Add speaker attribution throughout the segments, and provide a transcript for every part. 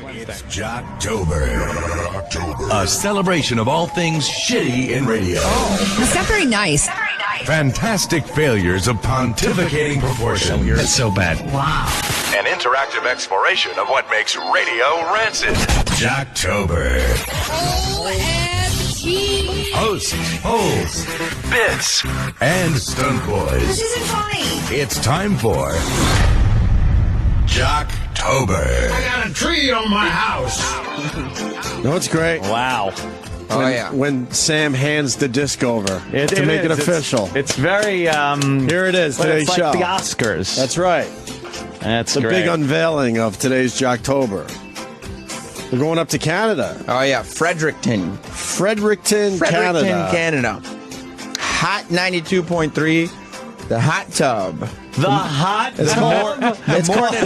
Speaker 1: It's Jocktober. A celebration of all things shitty in radio.
Speaker 2: It's not very nice.
Speaker 1: Fantastic failures of pontificating proportions.
Speaker 3: That's so bad.
Speaker 2: Wow.
Speaker 1: An interactive exploration of what makes radio rancid. Jocktober.
Speaker 2: OMG.
Speaker 1: Hosts, polls, bits, and stunt boys.
Speaker 2: This isn't funny.
Speaker 1: It's time for Jocktober.
Speaker 4: I got a tree on my house.
Speaker 5: No, it's great.
Speaker 3: Wow.
Speaker 5: When Sam hands the disc over to make it official.
Speaker 3: It's very,
Speaker 5: Here it is, today's
Speaker 3: it's like
Speaker 5: show.
Speaker 3: the Oscars.
Speaker 5: That's right.
Speaker 3: That's
Speaker 5: The
Speaker 3: great.
Speaker 5: big unveiling of today's Jocktober. We're going up to Canada.
Speaker 6: Oh, yeah. Fredericton,
Speaker 5: Fredericton, Canada.
Speaker 6: Canada. Hot 92.3. The hot tub.
Speaker 3: The hot
Speaker 5: It's
Speaker 3: tub.
Speaker 5: more. It's more than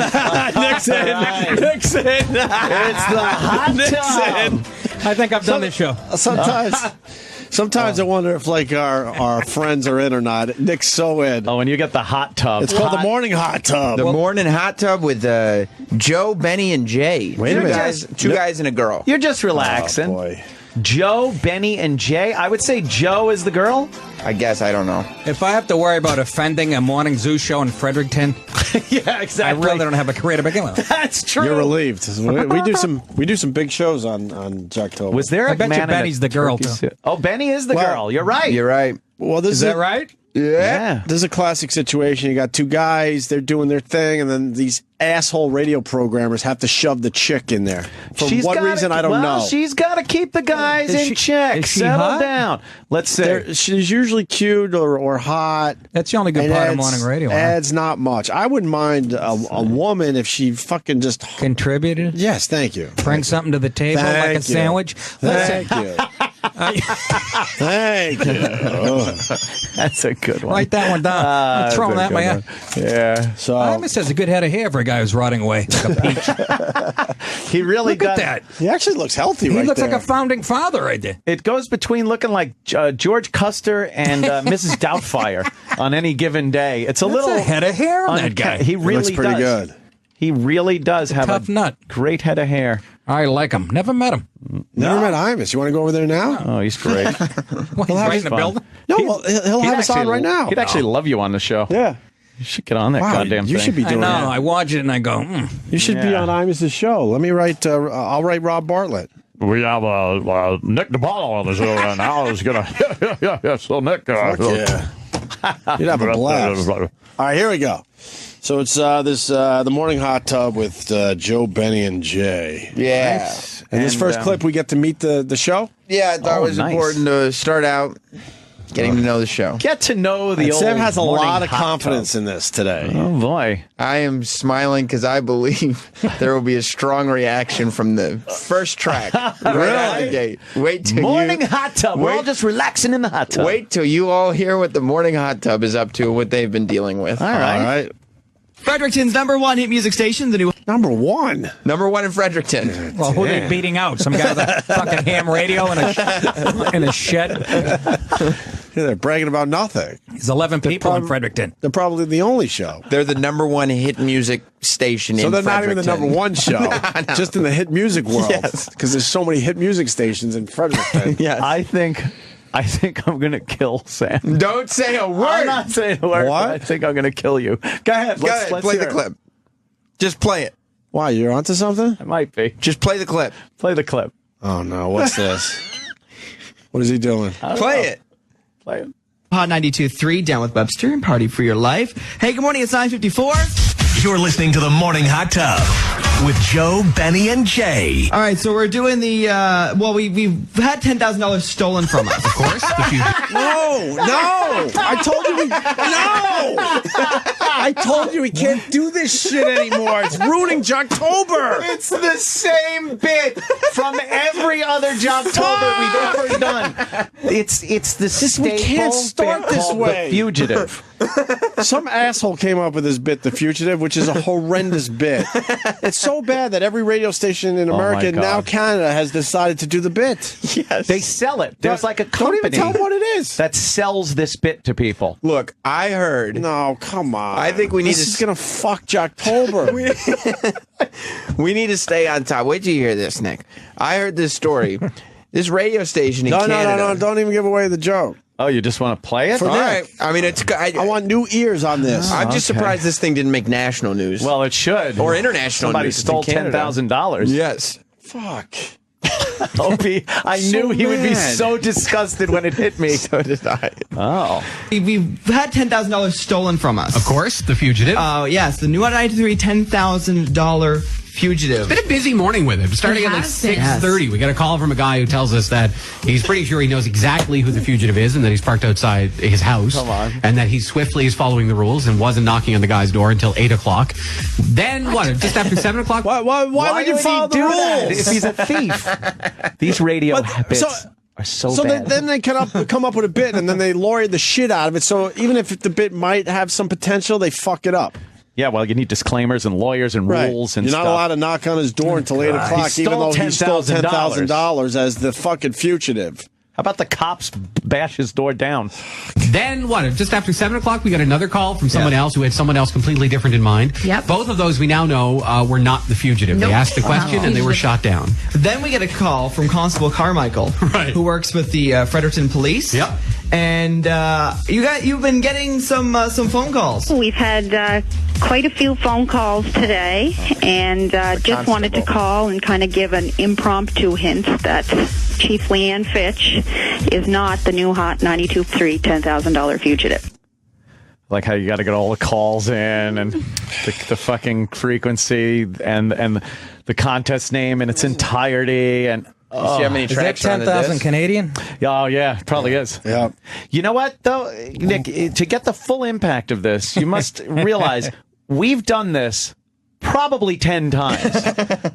Speaker 5: Nixon.
Speaker 3: Right.
Speaker 5: Nixon.
Speaker 3: It's the hot tub.
Speaker 4: I think I've done this show.
Speaker 5: Sometimes I wonder if like our friends are in or not. Nick's so in.
Speaker 3: Oh, and you get the hot tub.
Speaker 5: It's called the morning hot tub.
Speaker 6: The morning hot tub with Joe, Benny, and Jay.
Speaker 5: Wait a minute.
Speaker 6: Two guys and a girl.
Speaker 3: You're just relaxing.
Speaker 5: Oh, boy.
Speaker 3: Joe, Benny, and Jay. I would say Joe is the girl.
Speaker 6: I guess. I don't know.
Speaker 4: If I have to worry about offending a morning zoo show in Fredericton,
Speaker 3: Yeah,
Speaker 4: I
Speaker 3: exactly.
Speaker 4: really don't have a career to begin with.
Speaker 3: That's true.
Speaker 5: You're relieved. We do some big shows on Jocktober.
Speaker 3: Was there a
Speaker 4: I bet you
Speaker 3: man in a
Speaker 4: Benny's the girl,
Speaker 3: turkey
Speaker 4: too.
Speaker 3: suit? Oh, Benny is the
Speaker 5: Well,
Speaker 3: girl. You're right.
Speaker 6: You're right.
Speaker 5: Well, this
Speaker 4: Is that right?
Speaker 3: Yeah.
Speaker 5: This is a classic situation. You got two guys, they're doing their thing, and then these asshole radio programmers have to shove the chick in there. For what reason, I don't know.
Speaker 3: She's got to keep the guys
Speaker 4: Is
Speaker 3: in
Speaker 4: she-
Speaker 3: check.
Speaker 4: is she
Speaker 3: Settle
Speaker 4: hot?
Speaker 3: down. Let's see.
Speaker 5: She's usually cute or hot.
Speaker 4: That's the only good
Speaker 5: and
Speaker 4: part of
Speaker 5: adds-
Speaker 4: morning radio. huh?
Speaker 5: Adds not much. I wouldn't mind a woman if she fucking just...
Speaker 4: Contributed.
Speaker 5: Yes, thank you.
Speaker 4: Bring something to the table like a
Speaker 5: Thank you.
Speaker 4: sandwich. Listen,
Speaker 5: Thank you. Thank you. Oh.
Speaker 3: That's a good one.
Speaker 4: write that one down. I'm throwing that in my head.
Speaker 3: Yeah.
Speaker 5: So,
Speaker 4: Imus has a good head of hair for a guy who's rotting away like a peach.
Speaker 3: He really
Speaker 4: Look
Speaker 3: does.
Speaker 4: at that.
Speaker 5: he actually looks healthy
Speaker 4: He
Speaker 5: right
Speaker 4: looks
Speaker 5: there.
Speaker 4: like a founding father right there.
Speaker 3: It goes between looking like George Custer and Mrs. Doubtfire on any given day. It's a
Speaker 4: That's
Speaker 3: little
Speaker 4: a head of hair on that guy.
Speaker 3: He really
Speaker 5: looks pretty
Speaker 3: does.
Speaker 5: good.
Speaker 3: He really does have
Speaker 4: tough
Speaker 3: a
Speaker 4: nut.
Speaker 3: great head of hair.
Speaker 4: I like him. Never met him.
Speaker 5: Never met Imus. You want to go over there now?
Speaker 3: Oh, he's great.
Speaker 4: Well, he's right in the
Speaker 3: fun.
Speaker 4: building.
Speaker 5: No, well, he'll have us on right now.
Speaker 3: He'd actually love you on the show.
Speaker 5: Yeah.
Speaker 3: You should get on that
Speaker 5: Wow,
Speaker 3: goddamn
Speaker 5: you
Speaker 3: thing.
Speaker 5: should be
Speaker 4: I
Speaker 5: doing
Speaker 4: know.
Speaker 5: that.
Speaker 4: I watch it and I go,
Speaker 5: You should be
Speaker 3: Yeah.
Speaker 5: on Imus's show. Let me write. I'll write Rob Bartlett.
Speaker 7: We have Nick DiPaolo on the show, and I was gonna. Yeah. So Nick,
Speaker 5: Fuck yeah. You'd have a blast. All right, here we go. So it's the morning hot tub with Joe, Benny, and Jay.
Speaker 6: Yeah.
Speaker 5: And this first clip, we get to meet the show.
Speaker 6: Yeah, I thought it was
Speaker 3: nice.
Speaker 6: important to start out getting to know the show.
Speaker 3: Get to know the
Speaker 5: And
Speaker 3: old
Speaker 5: Sam has a
Speaker 3: morning
Speaker 5: lot of
Speaker 3: hot
Speaker 5: confidence
Speaker 3: tub.
Speaker 5: in this today.
Speaker 3: Oh, boy.
Speaker 6: I am smiling because I believe there will be a strong reaction from the first track. Right out the gate. Wait till
Speaker 3: Morning
Speaker 6: you,
Speaker 3: hot tub. We're
Speaker 6: wait-
Speaker 3: all just relaxing in the hot tub.
Speaker 6: Wait till you all hear what the morning hot tub is up to and what they've been dealing with.
Speaker 3: All right.
Speaker 5: All right.
Speaker 8: Fredericton's #1 hit music station, the new
Speaker 5: Number one.
Speaker 6: Number one in Fredericton.
Speaker 4: well, who are they beating out? Some guy with a fucking ham radio in a shed?
Speaker 5: Yeah, they're bragging about nothing.
Speaker 4: There's 11 people in
Speaker 5: prob-
Speaker 4: Fredericton.
Speaker 5: They're probably the only show.
Speaker 6: They're the number one hit music station
Speaker 5: So
Speaker 6: in
Speaker 5: they're not even the
Speaker 6: Fredericton.
Speaker 5: number one show, just in the hit music world.
Speaker 6: Yes.
Speaker 5: Because there's so many hit music stations in Fredericton.
Speaker 6: Yes.
Speaker 3: I think I'm going to kill Sam.
Speaker 6: Don't say a word.
Speaker 3: I'm not saying a word.
Speaker 5: What?
Speaker 3: But I think I'm going to kill you. Go ahead.
Speaker 6: Go ahead, play the
Speaker 3: hear it.
Speaker 6: clip. Just play it.
Speaker 5: Why, you're onto something?
Speaker 3: It might be.
Speaker 6: Just play the clip.
Speaker 3: Play the clip.
Speaker 5: Oh, no. What's this? What is he doing?
Speaker 6: Play it.
Speaker 3: Play it.
Speaker 8: Hot 92.3 down with Webster and Party for Your Life. Hey, good morning. It's 9:54.
Speaker 1: You're listening to the Morning Hot Tub with Joe, Benny, and Jay.
Speaker 8: All right, so we're doing the we've had $10,000 stolen from us, of course.
Speaker 5: No! I told you I told you we can't do this shit anymore. It's ruining Jocktober.
Speaker 3: It's the same bit from every other Jocktober we've ever done. It's the staple
Speaker 5: we can't start
Speaker 3: bit
Speaker 5: this
Speaker 3: called
Speaker 5: way.
Speaker 3: The Fugitive.
Speaker 5: Some asshole came up with this bit, The Fugitive, which is a horrendous bit. It's so bad that every radio station in America, and now Canada, has decided to do the bit.
Speaker 6: Yes.
Speaker 3: They sell it. There's like a company.
Speaker 5: Don't even tell them what it is.
Speaker 3: That sells this bit to people.
Speaker 6: Look, I heard.
Speaker 5: No, come on.
Speaker 6: I think we need
Speaker 5: This is going to fuck Jocktober.
Speaker 6: We need to stay on top. Wait till you hear this, Nick. I heard this story. This radio station in Canada.
Speaker 5: No. Don't even give away the joke.
Speaker 3: Oh, you just want to play it?
Speaker 5: For
Speaker 6: All
Speaker 5: Nick.
Speaker 6: right. I mean,
Speaker 5: I want new ears on this.
Speaker 6: I'm just surprised this thing didn't make national news.
Speaker 3: Well, it should.
Speaker 6: Or international
Speaker 3: Somebody
Speaker 6: news.
Speaker 3: stole
Speaker 6: It's in Canada.
Speaker 3: $10,000.
Speaker 6: Yes.
Speaker 5: Fuck.
Speaker 3: Opie, I knew he would be
Speaker 5: mad.
Speaker 3: so disgusted when it hit me.
Speaker 6: So did I.
Speaker 3: Oh.
Speaker 8: We've had $10,000 stolen from us.
Speaker 9: Of course, the fugitive.
Speaker 8: Yes, the new 93 $10,000 fugitive.
Speaker 9: Been a busy morning with him. Starting
Speaker 2: It
Speaker 9: at like
Speaker 2: has been.
Speaker 9: 6:30, we got a call from a guy who tells us that he's pretty sure he knows exactly who the fugitive is and that he's parked outside his house.
Speaker 3: Come on.
Speaker 9: And that he swiftly is following the rules and wasn't knocking on the guy's door until 8 o'clock. Then what? Just after 7 o'clock?
Speaker 5: Why would you follow the
Speaker 3: do
Speaker 5: rules?
Speaker 3: that if he's a thief? These radio bits are so bad.
Speaker 5: Then they come up with a bit, and then they lawyer the shit out of it. So even if the bit might have some potential, they fuck it up.
Speaker 3: Yeah, well, you need disclaimers and lawyers and rules and
Speaker 5: You're
Speaker 3: stuff.
Speaker 5: not allowed to knock on his door until 8 o'clock,
Speaker 3: He
Speaker 5: even though
Speaker 3: stole
Speaker 5: he stole
Speaker 3: $10,000
Speaker 5: $10,000 as the fucking fugitive.
Speaker 3: How about the cops bash his door down?
Speaker 9: Then what? Just after 7 o'clock, we got another call from someone else who had someone else completely different in mind.
Speaker 2: Yep.
Speaker 9: Both of those we now know were not the fugitive.
Speaker 2: Nope.
Speaker 9: They asked the question and they were shot down.
Speaker 8: Then we get a call from Constable Carmichael, who works with the Fredericton Police.
Speaker 9: Yep.
Speaker 8: And you've been getting some phone calls.
Speaker 10: We've had quite a few phone calls today, and just wanted to call and kind of give an impromptu hint that Chief Leanne Fitch is not the new hot 92.3 $10,000 fugitive.
Speaker 3: Like how you got to get all the calls in and the fucking frequency and the contest name in its entirety and.
Speaker 6: You see how many
Speaker 4: Is that
Speaker 6: tracks are on the
Speaker 4: 10,000
Speaker 6: disc?
Speaker 4: Canadian?
Speaker 3: Oh, yeah, probably is.
Speaker 5: Yeah.
Speaker 3: You know what, though, Nick, to get the full impact of this, you must realize we've done this probably 10 times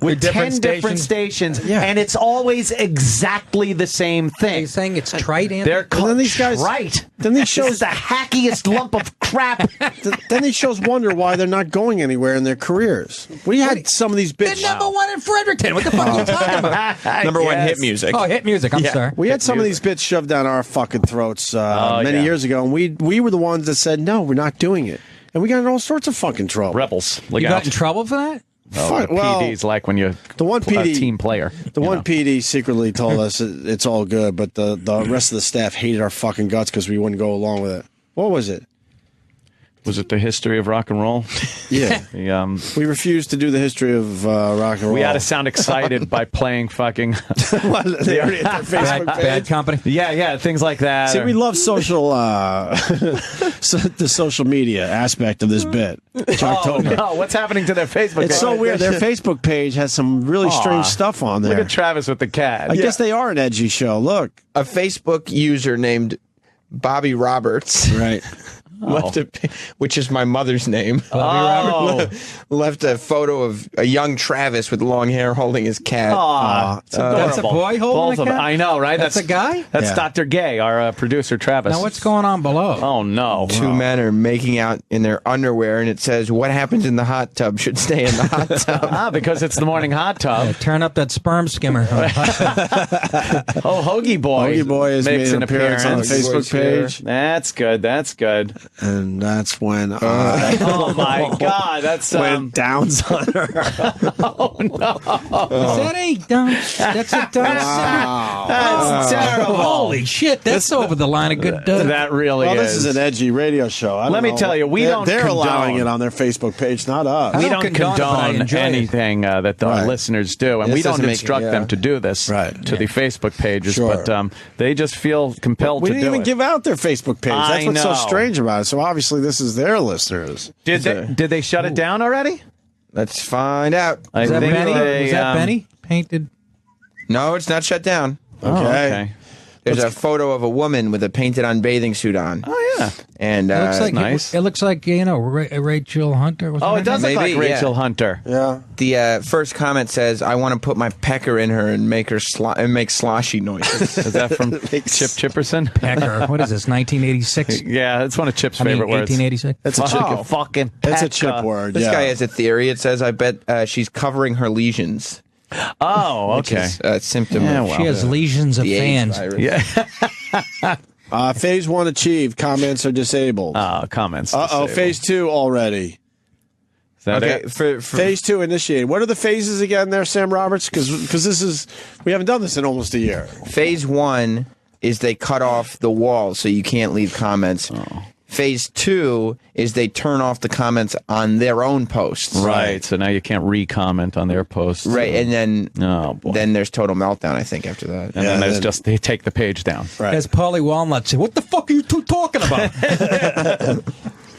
Speaker 3: with 10 different stations, and it's always exactly the same
Speaker 4: Are you
Speaker 3: thing.
Speaker 4: saying it's trite, Anthony?
Speaker 3: They're called
Speaker 5: these guys-
Speaker 3: right.
Speaker 5: Then these
Speaker 3: This
Speaker 5: shows
Speaker 3: is the hackiest lump of crap.
Speaker 5: Then these shows wonder why they're not going anywhere in their careers. We had some of these bits.
Speaker 4: They're number one in Fredericton. What the fuck are you talking about?
Speaker 6: Number one
Speaker 3: Yes.
Speaker 6: hit music.
Speaker 4: Oh, hit music. I'm sorry.
Speaker 5: We had some of these bits shoved down our fucking throats many years ago, and we were the ones that said, no, we're not doing it. And we got in all sorts of fucking trouble.
Speaker 3: Rebels. Look
Speaker 4: You
Speaker 3: out.
Speaker 4: got in trouble for that?
Speaker 3: Oh, the PD's like when you
Speaker 5: the one
Speaker 3: a
Speaker 5: PD
Speaker 3: team player.
Speaker 5: The one PD secretly told us it's all good, but the rest of the staff hated our fucking guts because we wouldn't go along with it. What was it?
Speaker 3: Was it the history of rock and roll?
Speaker 5: Yeah.
Speaker 3: The,
Speaker 5: We refused to do the history of rock and roll.
Speaker 3: we had to sound excited by playing fucking.
Speaker 5: They already had their Facebook page.
Speaker 4: Bad company.
Speaker 3: Yeah, things like that.
Speaker 5: See, we love social, the social media aspect of this bit. Jocktober.
Speaker 3: No, what's happening to their Facebook page?
Speaker 5: It's so weird. Their Facebook page has some really strange stuff on there.
Speaker 3: Look at Travis with the cat.
Speaker 5: I guess they are an edgy show. Look.
Speaker 6: A Facebook user named Bobby Roberts.
Speaker 5: Right.
Speaker 6: Left which is my mother's name.
Speaker 3: Oh.
Speaker 6: Left a photo of a young Travis with long hair holding his cat.
Speaker 3: Aw, it's adorable.
Speaker 4: That's a boy holding
Speaker 3: Both
Speaker 4: a
Speaker 3: of them.
Speaker 4: cat?
Speaker 3: I know, right?
Speaker 4: That's a guy?
Speaker 3: That's
Speaker 5: Yeah.
Speaker 3: Dr. Gay, our producer, Travis.
Speaker 4: Now, what's going on below?
Speaker 3: Oh, no.
Speaker 6: Two men are making out in their underwear, and it says, "What happens in the hot tub should stay in the hot tub."
Speaker 3: Because it's the morning hot tub.
Speaker 4: Turn up that sperm skimmer.
Speaker 3: Oh, Hoagie Boy.
Speaker 5: Hoagie Boy has
Speaker 3: makes
Speaker 5: made
Speaker 3: an
Speaker 5: an appearance on the
Speaker 3: appearance.
Speaker 5: Facebook
Speaker 6: Boy's here.
Speaker 5: page.
Speaker 3: That's good. That's good.
Speaker 5: And that's when
Speaker 3: Oh, my God. That's
Speaker 5: went downs on her.
Speaker 4: That ain't dumb. That's a dumb.
Speaker 3: That's terrible.
Speaker 4: Holy shit, that's over the line of good.
Speaker 3: That really
Speaker 5: Well,
Speaker 3: is.
Speaker 5: this is an edgy radio show. I don't
Speaker 3: Let me
Speaker 5: know.
Speaker 3: tell you, we
Speaker 5: They're-
Speaker 3: don't
Speaker 5: They're
Speaker 3: condone-
Speaker 5: allowing it on their Facebook page, not us.
Speaker 3: We
Speaker 4: I
Speaker 3: don't
Speaker 4: don't condone it, but I
Speaker 3: condone
Speaker 4: enjoy it.
Speaker 3: anything that our
Speaker 5: Right.
Speaker 3: listeners do, and
Speaker 6: This
Speaker 3: we don't
Speaker 6: doesn't make it-
Speaker 3: instruct
Speaker 6: yeah.
Speaker 3: them to do this
Speaker 5: Right.
Speaker 3: to the Facebook pages,
Speaker 5: Sure.
Speaker 3: but they just feel compelled
Speaker 5: We
Speaker 3: to
Speaker 5: didn't
Speaker 3: do
Speaker 5: even
Speaker 3: it.
Speaker 5: give out their Facebook page. That's
Speaker 3: I
Speaker 5: what's so
Speaker 3: know.
Speaker 5: strange about it. So obviously, this is their listeners.
Speaker 3: Did they shut it down already?
Speaker 6: Let's find out.
Speaker 3: I
Speaker 4: Was that
Speaker 3: think
Speaker 4: Benny?
Speaker 3: they,
Speaker 4: Was that Benny? Painted.
Speaker 6: No, it's not shut down.
Speaker 3: Oh,
Speaker 5: Okay.
Speaker 3: okay.
Speaker 6: There's a photo of a woman with a painted-on bathing suit on.
Speaker 3: Oh, yeah.
Speaker 6: And
Speaker 4: It looks like
Speaker 3: nice.
Speaker 4: It looks like Rachel Hunter.
Speaker 3: Oh, it does look like
Speaker 6: Maybe,
Speaker 3: Rachel Hunter.
Speaker 5: Yeah.
Speaker 6: The first comment says, "I want to put my pecker in her and make her make sloshy noises."
Speaker 3: Is that from Chip Chipperson?
Speaker 4: Pecker. What is this? 1986.
Speaker 3: Yeah, it's one of Chip's favorite words.
Speaker 4: 1886.
Speaker 5: That's a chip.
Speaker 3: Fucking
Speaker 5: That's a
Speaker 3: pecker.
Speaker 5: chip word.
Speaker 6: This
Speaker 5: yeah.
Speaker 6: guy has a theory. It says, "I bet she's covering her lesions."
Speaker 3: Oh,
Speaker 6: Which
Speaker 3: okay.
Speaker 6: is a symptom
Speaker 3: Yeah,
Speaker 6: of
Speaker 3: well.
Speaker 4: She has legions of
Speaker 6: the AIDS
Speaker 4: fans.
Speaker 6: virus.
Speaker 3: Yeah.
Speaker 5: Phase 1 achieved. Comments are disabled.
Speaker 3: Comments.
Speaker 5: Uh-oh,
Speaker 3: disabled.
Speaker 5: phase 2 already.
Speaker 3: Is that
Speaker 6: Okay,
Speaker 3: it?
Speaker 6: for
Speaker 5: Phase 2 initiated. What are the phases again there, Sam Roberts? Because this is, we haven't done this in almost a year.
Speaker 6: phase 1 is they cut off the wall so you can't leave comments.
Speaker 3: Oh.
Speaker 6: Phase 2 is they turn off the comments on their own posts.
Speaker 3: Right. So now you can't re-comment on their posts.
Speaker 6: Right, and then
Speaker 3: Oh, boy.
Speaker 6: then there's total meltdown. I think after that.
Speaker 3: And then there's just, they take the page down.
Speaker 5: Right.
Speaker 4: As Paulie Walnut said, what the fuck are you two talking about?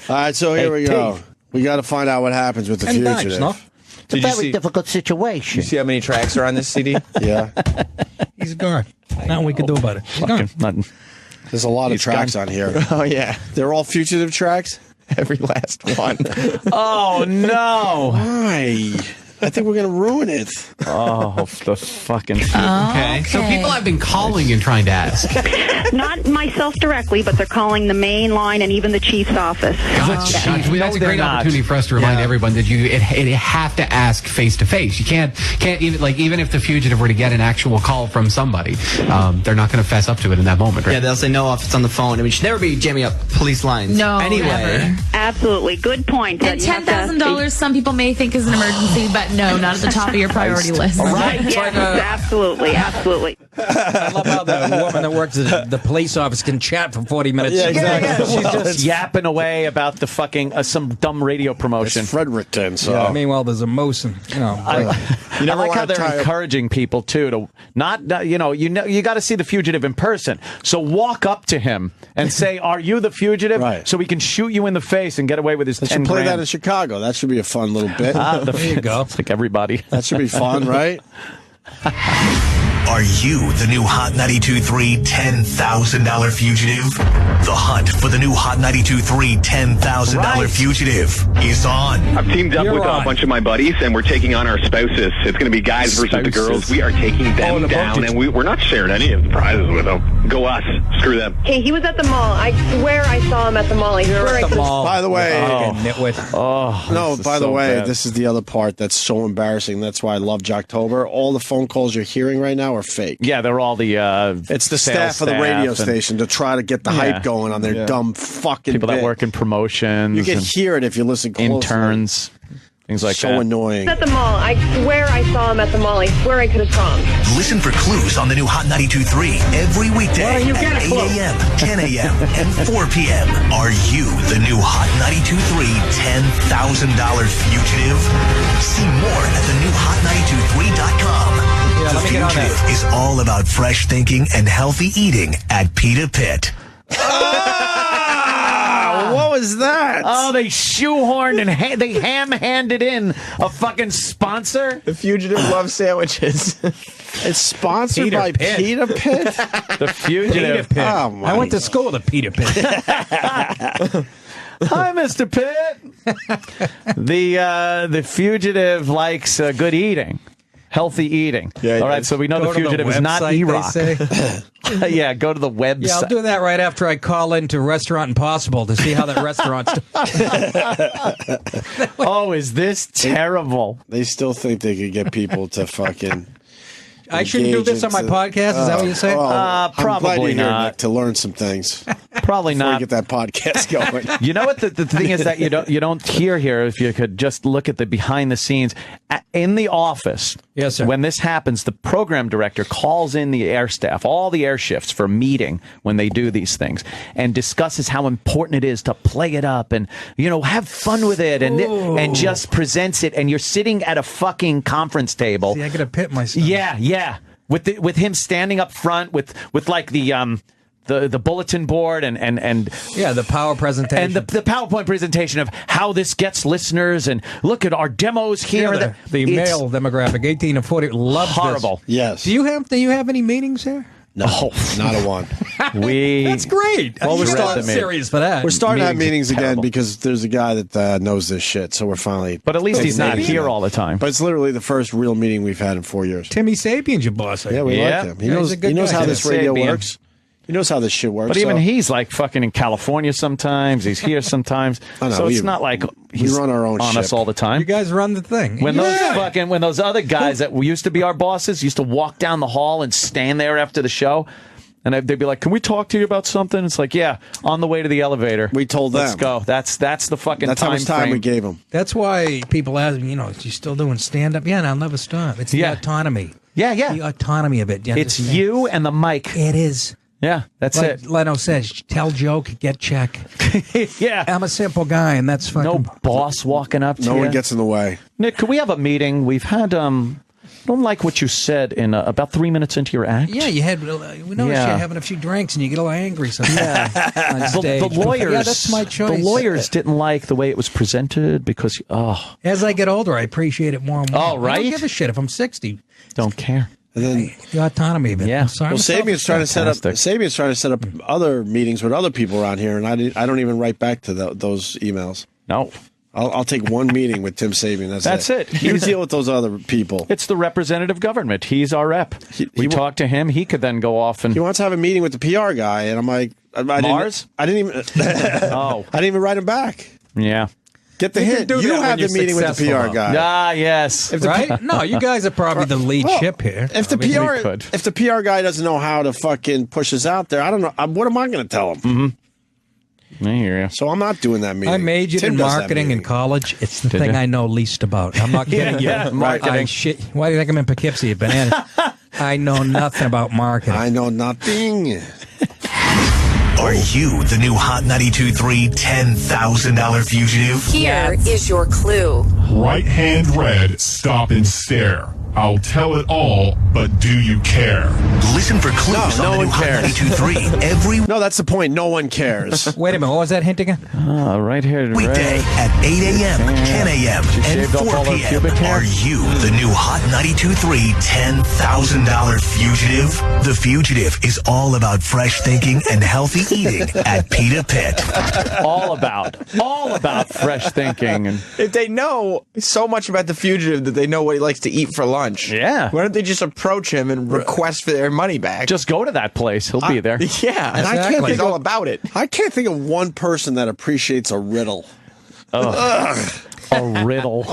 Speaker 5: All right, so here we go.
Speaker 3: Pete.
Speaker 5: We got to find out what happens with the
Speaker 4: And knives,
Speaker 5: fugitive.
Speaker 4: no?
Speaker 6: Did you see?
Speaker 3: difficult situation.
Speaker 6: You see how many tracks are on this CD?
Speaker 5: Yeah.
Speaker 4: He's gone. Nothing we can do about it. He's gone.
Speaker 3: Nothing.
Speaker 5: There's a lot of
Speaker 3: He's
Speaker 5: tracks
Speaker 3: gone.
Speaker 5: on here.
Speaker 6: Oh yeah,
Speaker 5: They're all fugitive tracks?
Speaker 6: every last one.
Speaker 3: Oh, no.
Speaker 5: Why? I think we're going to ruin it.
Speaker 3: Oh, the fucking...
Speaker 9: Okay. So people have been calling and trying to ask.
Speaker 10: Not myself directly, but they're calling the main line and even the chief's office.
Speaker 9: Gotcha. That's a
Speaker 3: No,
Speaker 9: great
Speaker 3: they're not.
Speaker 9: opportunity for us to remind everyone that you have to ask face to face. You can't even if the fugitive were to get an actual call from somebody, they're not going to fess up to it in that moment, right?
Speaker 8: Yeah, they'll say no if it's on the phone. I mean, you should never be jamming up police lines.
Speaker 2: No,
Speaker 8: Anyway.
Speaker 2: never.
Speaker 10: Absolutely. Good point.
Speaker 2: And
Speaker 10: You have to-
Speaker 2: $10,000, some people may think is an emergency, but no, not at the top of your priority list.
Speaker 10: Right, yes, absolutely, absolutely.
Speaker 4: I love how the woman that works at the police office can chat for 40 minutes.
Speaker 5: Yeah, exactly.
Speaker 3: She's just yapping away about the fucking some dumb radio promotion.
Speaker 5: It's Fredericton, so.
Speaker 4: Yeah, meanwhile, there's a moose and,
Speaker 3: I like how they're encouraging people too to not you got to see the fugitive in person. So walk up to him and say, "Are you the fugitive?"
Speaker 5: Right.
Speaker 3: So we can shoot you in the face and get away with his
Speaker 5: They
Speaker 3: 10
Speaker 5: should play
Speaker 3: grand.
Speaker 5: that in Chicago. That should be a fun little bit.
Speaker 3: There
Speaker 4: you go.
Speaker 3: It's like everybody.
Speaker 5: That should be fun, right?
Speaker 1: Are you the new Hot 92.3 $10,000 fugitive? The hunt for the new Hot 92.3 $10,000 fugitive is on.
Speaker 11: I've teamed up
Speaker 4: You're
Speaker 11: with
Speaker 4: on.
Speaker 11: a bunch of my buddies, and we're taking on our spouses. It's going to be guys versus the girls. We are taking them down, and we're not sharing any of the prizes with them. Go us. Screw them.
Speaker 12: Hey, he was at the mall. I swear I saw him at the mall. I swear I
Speaker 4: at the mall.
Speaker 5: By the way,
Speaker 4: Nitwit.
Speaker 5: no,
Speaker 3: this is
Speaker 5: by the
Speaker 3: so
Speaker 5: way,
Speaker 3: bad.
Speaker 5: this is the other part that's so embarrassing. That's why I love Jocktober. All the phone calls you're hearing right now are fake.
Speaker 3: Yeah, they're all the
Speaker 5: It's the
Speaker 3: sales
Speaker 5: staff of the radio
Speaker 3: and
Speaker 5: station to try to get the hype going on their dumb fucking
Speaker 3: people that
Speaker 5: bit.
Speaker 3: work in promotions.
Speaker 5: You can
Speaker 3: and
Speaker 5: hear it if you listen closely.
Speaker 3: interns, things like
Speaker 5: so
Speaker 3: that.
Speaker 5: annoying.
Speaker 12: At the mall. I swear I saw him at the mall. I swear I could have saw him.
Speaker 1: Listen for clues on the new Hot 92.3 every weekday at 8 a.m., 10 a.m., and 4 p.m. Are you the new Hot 92.3 $10,000 fugitive? See more at thenewhot923.com.
Speaker 4: Yeah,
Speaker 1: The
Speaker 4: let me get on
Speaker 1: Fugitive
Speaker 4: that.
Speaker 1: is all about fresh thinking and healthy eating at Pita Pit.
Speaker 5: What was that?
Speaker 3: Oh, they shoehorned and they ham-handed in a fucking sponsor.
Speaker 6: The fugitive loves sandwiches.
Speaker 5: It's sponsored
Speaker 4: Peter
Speaker 5: by
Speaker 4: Pitt.
Speaker 5: Pita Pit.
Speaker 3: The fugitive.
Speaker 4: Peter Pitt.
Speaker 5: Oh, my
Speaker 4: I went to school with a Peter Pitt.
Speaker 3: Hi, Mr. Pitt. The fugitive likes good eating. Healthy eating.
Speaker 6: Yeah,
Speaker 3: all right,
Speaker 6: yes.
Speaker 3: so we know
Speaker 4: Go
Speaker 3: the
Speaker 4: to
Speaker 3: fugitive is not
Speaker 4: website,
Speaker 3: Iraq.
Speaker 4: they say.
Speaker 3: Yeah, go to the website.
Speaker 4: Yeah, I'll do that right after I call into Restaurant Impossible to see how that restaurant's doing.
Speaker 3: Oh, is this terrible?
Speaker 5: They still think they could get people to fucking.
Speaker 4: I shouldn't do this on my podcast? Is that what you're saying?
Speaker 5: I'm glad
Speaker 3: Probably
Speaker 5: you're here,
Speaker 3: not.
Speaker 5: Nick, to learn some things.
Speaker 3: Probably
Speaker 5: Before
Speaker 3: not.
Speaker 5: you get that podcast going.
Speaker 3: You know what the thing is that you don't hear here. If you could just look at the behind the scenes in the office.
Speaker 4: Yes, sir.
Speaker 3: When this happens, the program director calls in the air staff, all the air shifts, for a meeting when they do these things, and discusses how important it is to play it up and have fun with it, and just presents it. And you're sitting at a fucking conference table.
Speaker 4: See, I gotta pit myself.
Speaker 3: Yeah. With him standing up front with like the bulletin board and
Speaker 4: Yeah, the power presentation.
Speaker 3: and the PowerPoint presentation of how this gets listeners, and look at our demos here.
Speaker 4: Yeah, the
Speaker 3: It's
Speaker 4: male demographic, 18 to 40, loves
Speaker 3: horrible.
Speaker 4: this.
Speaker 5: Yes.
Speaker 4: Do you have any meetings here?
Speaker 5: No, not a one.
Speaker 4: That's great.
Speaker 5: Well, we're
Speaker 4: starting serious for that.
Speaker 5: We're starting to have meetings again because there's a guy that knows this shit. So we're finally.
Speaker 3: But at least he's not here all the time.
Speaker 5: But it's literally the first real meeting we've had in 4 years.
Speaker 4: Timmy Sapien's your boss.
Speaker 5: Yeah, we like him. He knows how this radio works. He knows how this shit works.
Speaker 3: But even he's like fucking in California sometimes. He's here sometimes. So it's not like he's
Speaker 5: run our own
Speaker 3: on
Speaker 5: ship.
Speaker 3: us all the time.
Speaker 4: You guys run the thing.
Speaker 3: When those other guys that used to be our bosses used to walk down the hall and stand there after the show, and they'd be like, "Can we talk to you about something?" It's like, "Yeah, on the way to the elevator."
Speaker 5: We told them.
Speaker 3: Let's go. That's the fucking
Speaker 5: That's how much time we gave them.
Speaker 4: That's why people ask me, is you still doing stand-up? Yeah, and I'll never stop. It's the autonomy.
Speaker 3: Yeah.
Speaker 4: The autonomy of it.
Speaker 3: It's you and the mic.
Speaker 4: It is.
Speaker 3: Yeah, that's it.
Speaker 4: Leno says, tell joke, get check.
Speaker 3: Yeah.
Speaker 4: I'm a simple guy, and that's fucking...
Speaker 3: No boss walking up to you.
Speaker 5: No one gets in the way.
Speaker 3: Nick, could we have a meeting? We've had... I don't like what you said in about 3 minutes into your act.
Speaker 4: Yeah, you had... We noticed you're having a few drinks, and you get a little angry sometimes.
Speaker 3: Yeah.
Speaker 4: On stage.
Speaker 3: The lawyers...
Speaker 4: Yeah, that's my choice.
Speaker 3: The lawyers didn't like the way it was presented because...
Speaker 4: As I get older, I appreciate it more and more.
Speaker 3: Oh, right?
Speaker 4: I don't give a shit if I'm 60.
Speaker 3: Don't care.
Speaker 5: And then
Speaker 4: the autonomy of it.
Speaker 3: Yeah.
Speaker 4: Sorry,
Speaker 5: Sabian's trying to set up other meetings with other people around here, and I don't even write back to those emails.
Speaker 3: No.
Speaker 5: I'll take one meeting with Tim Sabian. That's it. You deal with those other people.
Speaker 3: It's the representative government. He's our rep. We talk to him. He could then go off and...
Speaker 5: He wants to have a meeting with the PR guy, and I'm like...
Speaker 3: Mars?
Speaker 5: I didn't even... I didn't even write him back.
Speaker 3: Yeah.
Speaker 5: Get the hint. You have the meeting with the PR guy.
Speaker 3: Ah, yes.
Speaker 4: Right? No, you guys are probably the lead ship here.
Speaker 5: If the PR guy doesn't know how to fucking push us out there, I don't know. What am I going to tell him?
Speaker 3: Mm-hmm. I hear you.
Speaker 5: So I'm not doing that meeting.
Speaker 4: I majored in marketing in college. It's the thing I know least about. I'm not kidding you.
Speaker 3: Marketing.
Speaker 4: Why do you think I'm in Poughkeepsie, Banana? I know nothing about marketing.
Speaker 5: I know nothing.
Speaker 1: Are you the new Hot 92.3 $10,000 fugitive?
Speaker 13: Here is your clue.
Speaker 14: Right hand red, stop and stare. I'll tell it all, but do you care?
Speaker 1: Listen for clues on the new Hot 92.3 every...
Speaker 5: No, that's the point. No one cares.
Speaker 4: Wait a minute. What was that hint again?
Speaker 3: Right here.
Speaker 1: Weekday at 8 a.m., 10 a.m., and 4 p.m. Are you the new Hot 92.3 $10,000 fugitive? The Fugitive is all about fresh thinking and healthy eating at Pita Pit.
Speaker 3: All about fresh thinking. And
Speaker 6: if they know so much about the Fugitive that they know what he likes to eat for lunch.
Speaker 3: Yeah.
Speaker 6: Why don't they just approach him and request for their money back?
Speaker 3: Just go to that place. He'll be there.
Speaker 6: Yeah.
Speaker 5: And I can't think
Speaker 6: all about it.
Speaker 5: I can't think of one person that appreciates a riddle.
Speaker 3: A riddle.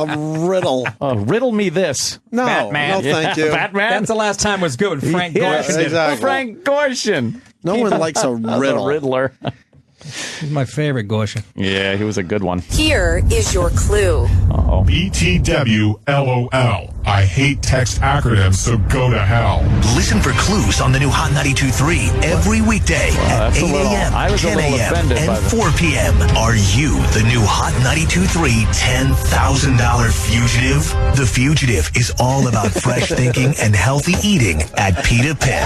Speaker 3: Riddle me this.
Speaker 5: No,
Speaker 3: Batman.
Speaker 5: no, thank you.
Speaker 3: Batman.
Speaker 4: That's the last time was good. Frank Gorshin did.
Speaker 5: Exactly.
Speaker 3: Frank Gorshin.
Speaker 5: No one likes a riddle.
Speaker 3: A riddler.
Speaker 4: He's my favorite, Gorshin.
Speaker 3: Yeah, he was a good one.
Speaker 13: Here is your clue.
Speaker 3: Uh-oh.
Speaker 14: BTW LOL. I hate text acronyms, so go to hell.
Speaker 1: Listen for clues on the new Hot 92.3 every weekday at 8 a.m., 10 a.m., and 4 p.m. Are you the new Hot 92.3 $10,000 fugitive? The Fugitive is all about fresh thinking and healthy eating at Pita Pit.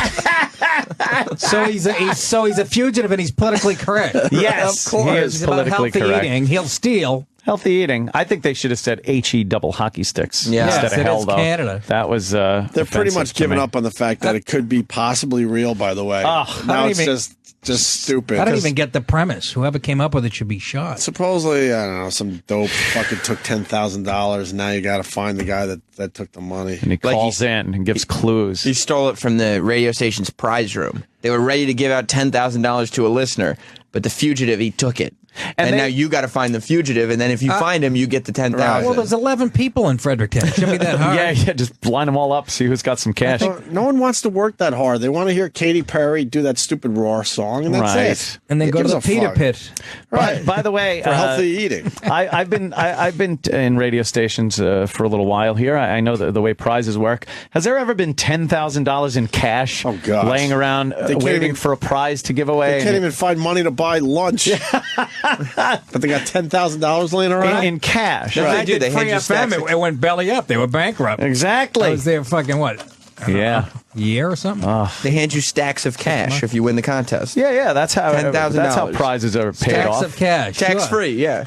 Speaker 4: So he's a fugitive and he's politically correct.
Speaker 3: Yes,
Speaker 4: of course.
Speaker 3: he is
Speaker 4: He's about
Speaker 3: politically
Speaker 4: healthy
Speaker 3: correct.
Speaker 4: eating. He'll steal.
Speaker 3: Healthy eating. I think they should have said HE double hockey sticks instead of hell, though.
Speaker 4: Canada.
Speaker 3: That was
Speaker 5: They're pretty much giving up on the fact that it could be possibly real, by the way. Now it's just stupid.
Speaker 4: I don't even get the premise. Whoever came up with it should be shot.
Speaker 5: Supposedly, I don't know, some dope fucking took $10,000, and now you got to find the guy that took the money.
Speaker 3: And he calls in and gives clues.
Speaker 6: He stole it from the radio station's prize room. They were ready to give out $10,000 to a listener, but the Fugitive, he took it. And now you got to find the Fugitive, and then if you find him, you get the $10,000.
Speaker 4: Well, there's 11 people in Fredericton. It shouldn't be that hard.
Speaker 3: Yeah, just line them all up, see who's got some cash.
Speaker 5: No one wants to work that hard. They want to hear Katy Perry do that stupid Roar song, and that's it.
Speaker 4: And then go to the Pita Pit.
Speaker 5: Right.
Speaker 3: By the way,
Speaker 5: for healthy eating.
Speaker 3: I've been in radio stations for a little while here. I know the way prizes work. Has there ever been $10,000 in cash laying around waiting for a prize to give away?
Speaker 5: They can't even find money to buy lunch. But they got $10,000 laying around
Speaker 3: in cash.
Speaker 4: Right. They did Free FM. It went belly up. They were bankrupt.
Speaker 3: Exactly.
Speaker 4: I was there fucking what?
Speaker 3: Yeah.
Speaker 4: Year or something?
Speaker 6: They hand you stacks of cash if you win the contest.
Speaker 3: Yeah. That's how
Speaker 6: $10,000.
Speaker 3: That's how prizes are paid off.
Speaker 4: Stacks of cash.
Speaker 6: Tax free, yeah.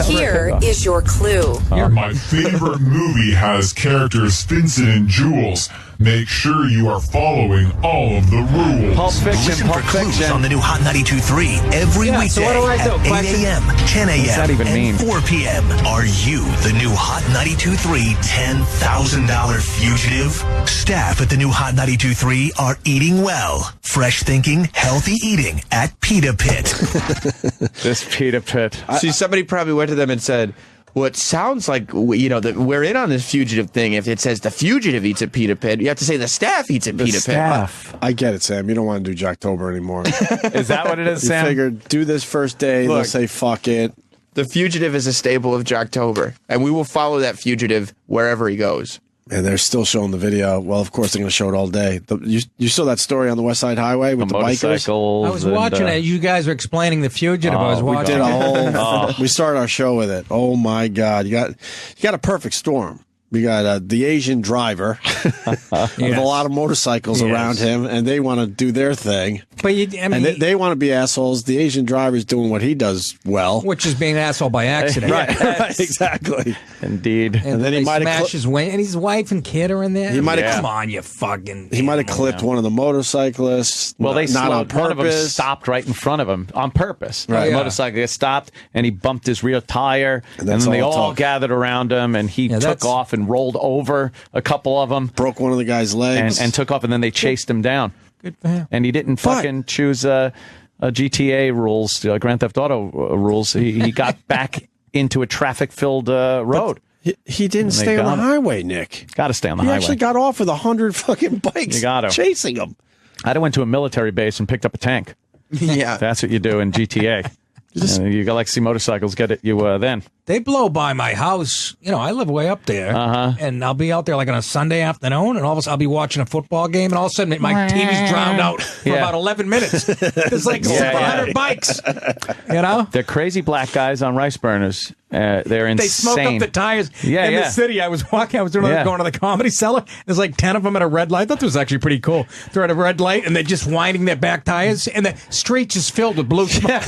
Speaker 13: Here is your clue.
Speaker 14: My favorite movie has characters Vincent and Jules. Make sure you are following all of the rules.
Speaker 3: Pulp Fiction,
Speaker 1: Listen for clues on the new Hot 92.3 every weekday
Speaker 4: so what do I do?
Speaker 1: at 8 a.m., 10 a.m.,
Speaker 3: that even
Speaker 1: and
Speaker 3: mean?
Speaker 1: 4 p.m. Are you the new Hot 92.3 $10,000 fugitive? Staff at the new Hot 92.3 are eating well. Fresh thinking, healthy eating at Pita Pit.
Speaker 3: This Pita Pit.
Speaker 6: See, somebody probably went to them and said, well, it sounds like, that we're in on this fugitive thing. If it says the fugitive eats at Pita Pit, you have to say the staff eats at Pita
Speaker 3: Staff.
Speaker 5: I get it, Sam. You don't want to do Jocktober anymore.
Speaker 3: Is that what it is, Sam?
Speaker 5: You figured, do this first day, they'll say, fuck it.
Speaker 6: The fugitive is a staple of Jocktober, and we will follow that fugitive wherever he goes.
Speaker 5: And they're still showing the video. Well, of course, they're going to show it all day. You saw that story on the West Side Highway with the bikers?
Speaker 3: Motorcycles.
Speaker 4: I was watching it. You guys were explaining the fugitive. I was
Speaker 5: We
Speaker 4: watching.
Speaker 5: did a whole. We started our show with it. Oh my God! You got a perfect storm. We got the Asian driver with a lot of motorcycles around him, and they want to do their thing.
Speaker 4: But and
Speaker 5: they want to be assholes. The Asian driver's doing what he does well,
Speaker 4: which is being an asshole by accident.
Speaker 5: right, exactly.
Speaker 3: Indeed.
Speaker 5: And then he might have
Speaker 4: smashed his wing, and his wife and kid are in there.
Speaker 5: He might have
Speaker 4: come on, you fucking.
Speaker 5: He might have clipped one of the motorcyclists.
Speaker 3: Well, they
Speaker 5: not on
Speaker 3: slowed. One of them
Speaker 5: purpose.
Speaker 3: stopped right in front of him on purpose.
Speaker 5: Right.
Speaker 3: The
Speaker 5: Yeah.
Speaker 3: motorcyclist stopped, and he bumped his rear tire. And then they all gathered around him, and he took off and rolled over a couple of them.
Speaker 5: Broke one of the guy's legs.
Speaker 3: And took off, and then they chased him down.
Speaker 4: Good for him.
Speaker 3: And he didn't fucking choose GTA rules, Grand Theft Auto rules. He got back into a traffic-filled road.
Speaker 5: He didn't stay on the highway, Nick.
Speaker 3: Got to stay on the
Speaker 5: He
Speaker 3: highway.
Speaker 5: actually got off with 100 fucking bikes
Speaker 3: You got to.
Speaker 5: chasing him.
Speaker 3: I'd have went to a military base and picked up a tank.
Speaker 6: Yeah.
Speaker 3: That's what you do in GTA. You got like see motorcycles get at you then.
Speaker 4: They blow by my house. I live way up there, and I'll be out there like on a Sunday afternoon, and all of a sudden I'll be watching a football game, and all of a sudden my TV's drowned out for about 11 minutes. There's like 700 bikes.
Speaker 3: They're crazy black guys on rice burners. They're insane.
Speaker 4: They smoke up the tires in the city. I was going to the Comedy Cellar. There's like 10 of them at a red light. I thought this was actually pretty cool. They're at a red light, and they're just winding their back tires, and the street just filled with blue smoke.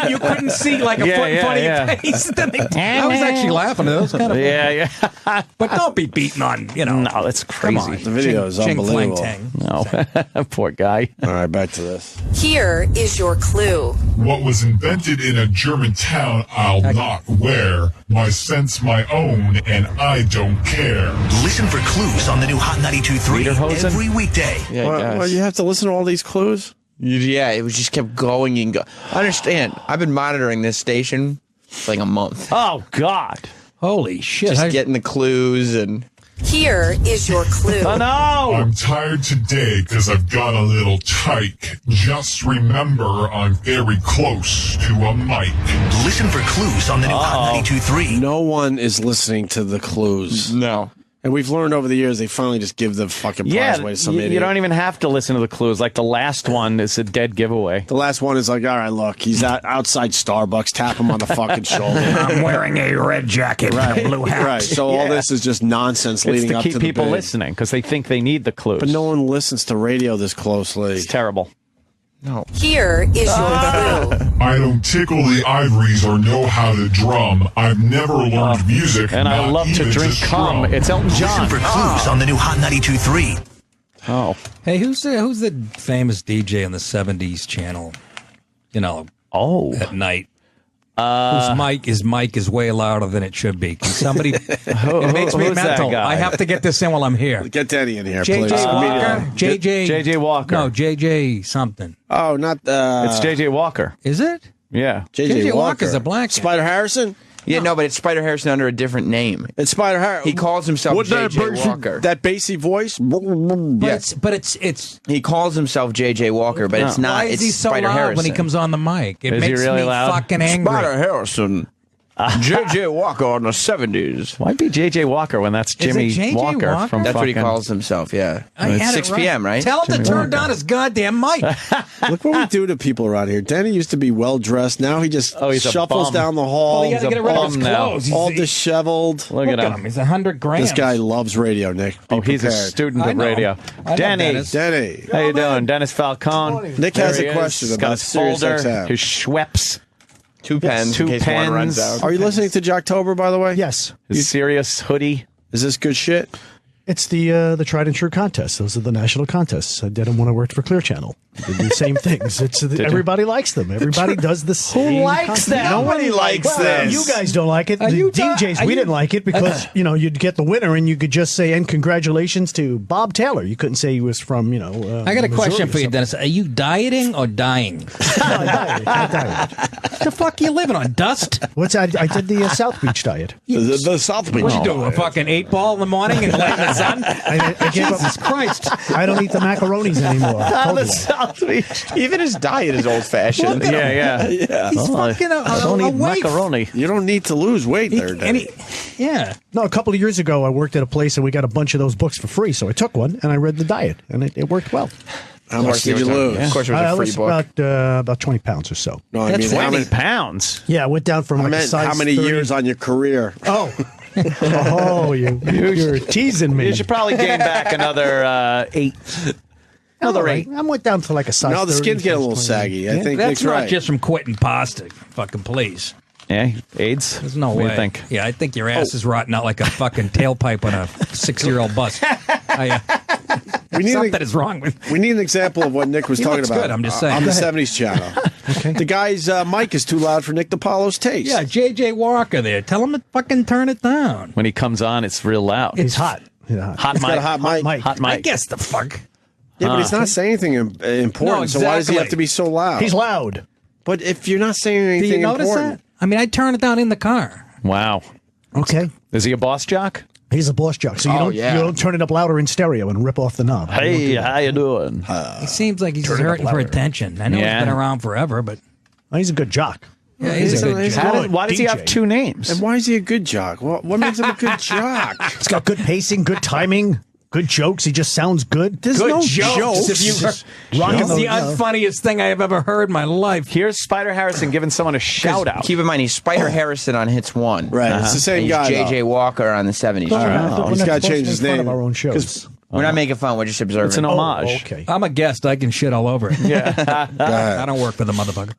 Speaker 4: you couldn't see like a foot in front of your face. I was actually laughing. That was kind of But don't be beating on,
Speaker 3: No, that's crazy.
Speaker 5: Come on. The video is unbelievable.
Speaker 3: No, poor guy.
Speaker 5: All right, back to this.
Speaker 13: Here is your clue.
Speaker 14: What was invented in a German town I'll not wear. My sense my own, and I don't care.
Speaker 1: Listen for clues on the new Hot 92.3 every weekday.
Speaker 5: Well, you have to listen to all these clues?
Speaker 6: Yeah, it was just kept going and going. Understand, I've been monitoring this station for like a month.
Speaker 3: Oh, God.
Speaker 4: Holy shit.
Speaker 6: Just getting the clues and...
Speaker 13: Here is your clue.
Speaker 3: Oh, no!
Speaker 14: I'm tired today because I've got a little tyke. Just remember I'm very close to a mic.
Speaker 1: Listen for clues on the new Hot 92.3.
Speaker 5: No one is listening to the clues.
Speaker 6: No.
Speaker 5: And we've learned over the years they finally just give the fucking prize away to some idiot.
Speaker 3: You don't even have to listen to the clues. Like the last one is a dead giveaway.
Speaker 5: The last one is like, all right, look, he's outside Starbucks, tap him on the fucking shoulder.
Speaker 4: I'm wearing a red jacket and a blue hat.
Speaker 5: Right, so all this is just nonsense leading up to the
Speaker 3: It's to keep people
Speaker 5: bid.
Speaker 3: listening because they think they need the clues.
Speaker 5: But no one listens to radio this closely.
Speaker 3: It's terrible.
Speaker 6: No.
Speaker 13: Here is your clue.
Speaker 14: I don't tickle the ivories or know how to drum. I've never learned music.
Speaker 3: And I love to drink cum. It's Elton John.
Speaker 1: Listen for clues on the new Hot 92.3.
Speaker 3: Oh.
Speaker 4: Hey, who's the famous DJ on the 70s channel? At night. His mic is way louder than it should be. Can somebody? It makes me
Speaker 3: who's that
Speaker 4: mental.
Speaker 3: guy?
Speaker 4: I have to get this in while I'm here.
Speaker 5: Get Denny in here, please.
Speaker 4: JJ Walker.
Speaker 3: JJ Walker.
Speaker 4: No, JJ something.
Speaker 5: Oh, not
Speaker 3: It's JJ Walker.
Speaker 4: Is it?
Speaker 3: Yeah.
Speaker 5: JJ
Speaker 4: Walker's a black guy.
Speaker 5: Spider Harrison?
Speaker 6: Yeah, no, but it's Spider Harrison under a different name.
Speaker 5: It's Spider Harrison.
Speaker 6: He calls himself JJ Walker.
Speaker 5: That bassy voice?
Speaker 4: But it's
Speaker 6: He calls himself JJ Walker, but it's not.
Speaker 4: why is
Speaker 6: It's
Speaker 4: he so
Speaker 6: Spider
Speaker 4: loud
Speaker 6: Harrison.
Speaker 4: when he comes on the mic? It
Speaker 3: Is he
Speaker 4: makes
Speaker 3: really
Speaker 4: me
Speaker 3: loud?
Speaker 4: fucking angry.
Speaker 6: Spider Harrison. JJ Walker in the 70s.
Speaker 3: Why be JJ Walker when that's Jimmy
Speaker 4: J.J.
Speaker 3: Walker,
Speaker 4: Walker?
Speaker 3: from
Speaker 6: That's what he
Speaker 3: fucking-
Speaker 6: calls himself, yeah.
Speaker 4: I
Speaker 6: It's
Speaker 4: had
Speaker 6: 6
Speaker 4: it right.
Speaker 6: p.m., right?
Speaker 4: Tell him to turn down his goddamn mic.
Speaker 5: Look what we do to people around here. Denny used to be well dressed. Now he just
Speaker 3: he's a
Speaker 5: shuffles
Speaker 3: bum.
Speaker 5: down the hall.
Speaker 4: Well, you gotta get rid of his
Speaker 3: now.
Speaker 4: clothes.
Speaker 5: all
Speaker 4: He's-
Speaker 5: disheveled.
Speaker 3: Look at him.
Speaker 4: He's 100 grams.
Speaker 5: This guy loves radio, Nick. Be
Speaker 3: He's a
Speaker 5: prepared.
Speaker 3: student
Speaker 4: I
Speaker 3: of
Speaker 4: know.
Speaker 3: radio.
Speaker 4: I know
Speaker 3: Denny.
Speaker 4: Dennis.
Speaker 5: Denny.
Speaker 3: How you doing? Dennis Falcone.
Speaker 5: Nick
Speaker 3: There
Speaker 5: has
Speaker 3: he
Speaker 5: a
Speaker 3: is.
Speaker 5: question
Speaker 3: He's got
Speaker 5: about
Speaker 3: his
Speaker 5: Sirius
Speaker 3: folder,
Speaker 5: XM.
Speaker 3: his Schweppes,
Speaker 6: 2 pens
Speaker 3: two
Speaker 6: in case one runs
Speaker 3: pens.
Speaker 6: out.
Speaker 5: Are you listening to Jocktober, by the way?
Speaker 15: Yes.
Speaker 3: his Sirius hoodie.
Speaker 5: Is this good shit?
Speaker 15: It's the tried and true contests. Those are the national contests. I did them when I worked for Clear Channel. I did the same things. Everybody likes them. Everybody does the same.
Speaker 3: Who likes them?
Speaker 5: Nobody likes this.
Speaker 15: You guys don't like it. The DJs, we didn't like it because you'd get the winner and you could just say, "And congratulations to Bob Taylor." You couldn't say he was from
Speaker 4: I got a question for you, Dennis. Are you dieting or dying?
Speaker 15: I diet.
Speaker 4: The fuck you living on? Dust?
Speaker 15: I did the South Beach diet.
Speaker 5: The South Beach.
Speaker 4: What you do? A fucking 8-ball in the morning and light in the sun?
Speaker 15: I gave up.
Speaker 4: Jesus Christ!
Speaker 15: I don't eat the macaronis anymore.
Speaker 6: Even his diet is old-fashioned.
Speaker 3: Yeah.
Speaker 4: He's fucking
Speaker 3: I don't eat macaroni.
Speaker 5: You don't need to lose weight there, Danny.
Speaker 15: No, a couple of years ago, I worked at a place and we got a bunch of those books for free. So I took one and I read the diet, and it worked well.
Speaker 5: How much did you lose?
Speaker 6: Of course, it was a free book.
Speaker 15: About 20 pounds or so.
Speaker 5: No, I mean,
Speaker 3: 20 pounds?
Speaker 15: Yeah, I went down from
Speaker 5: I meant
Speaker 15: size
Speaker 5: how many
Speaker 15: 30.
Speaker 5: years on your career?
Speaker 15: Oh, you're teasing me.
Speaker 3: You should probably gain back another 8. Another 8.
Speaker 15: I went down to like a size.
Speaker 5: No, the
Speaker 15: 30,
Speaker 5: skin's getting a little
Speaker 15: 20.
Speaker 5: saggy. I think
Speaker 4: that's
Speaker 5: Nick's
Speaker 4: not
Speaker 5: right.
Speaker 4: just from quitting pasta. Fucking please.
Speaker 3: Yeah, AIDS?
Speaker 4: There's no
Speaker 3: what
Speaker 4: way.
Speaker 3: Do you think?
Speaker 4: Yeah, I think your ass is rotting out like a fucking tailpipe on a 6-year-old bus. Something is wrong with.
Speaker 5: We need an example of what Nick was talking
Speaker 4: looks
Speaker 5: about.
Speaker 4: good, I'm just saying.
Speaker 5: On the
Speaker 4: Go ahead.
Speaker 5: 70s channel.
Speaker 15: Okay.
Speaker 5: The guy's mic is too loud for Nick DiPaolo's taste.
Speaker 4: Yeah, J.J. Walker there. Tell him to fucking turn it down.
Speaker 3: When he comes on, it's real loud.
Speaker 15: He's hot.
Speaker 3: Hot
Speaker 5: He's
Speaker 3: mic.
Speaker 5: got a hot mic.
Speaker 3: Hot mic.
Speaker 4: I guess the fuck.
Speaker 5: Yeah, but he's not saying anything important,
Speaker 4: No,
Speaker 5: so why does he
Speaker 4: exactly.
Speaker 5: have to be so loud?
Speaker 15: He's loud.
Speaker 5: But if you're not saying anything
Speaker 4: Do you notice
Speaker 5: important...
Speaker 4: that? I mean, I turn it down in the car.
Speaker 3: Wow.
Speaker 15: Okay.
Speaker 3: Is he a boss jock?
Speaker 15: He's a boss jock, so you don't turn it up louder in stereo and rip off the knob.
Speaker 3: Hey, how you doing?
Speaker 4: He seems like he's hurting for attention. I know he's been around forever, but
Speaker 15: he's a good jock.
Speaker 4: Yeah, he's a good jock.
Speaker 3: Why does he have 2 names?
Speaker 5: And why is he a good jock? What makes him a good jock?
Speaker 15: He's got good pacing, good timing, good jokes. He just sounds good.
Speaker 5: There's
Speaker 4: Good
Speaker 5: no
Speaker 4: jokes.
Speaker 5: jokes.
Speaker 4: He's the unfunniest thing I have ever heard in my life.
Speaker 3: Here's Spider Harrison giving someone a shout out.
Speaker 6: Keep in mind, he's Spider Harrison on Hits 1.
Speaker 5: Right, it's the same
Speaker 6: And
Speaker 5: guy.
Speaker 6: he's J.J. Walker on the 70s.
Speaker 5: He's got to change his name.
Speaker 15: Of our own shows.
Speaker 6: We're not making fun. We're just observing.
Speaker 3: It's an homage.
Speaker 15: Okay.
Speaker 4: I'm a guest. I can shit all over it.
Speaker 3: Yeah.
Speaker 4: I don't work for the motherfucker.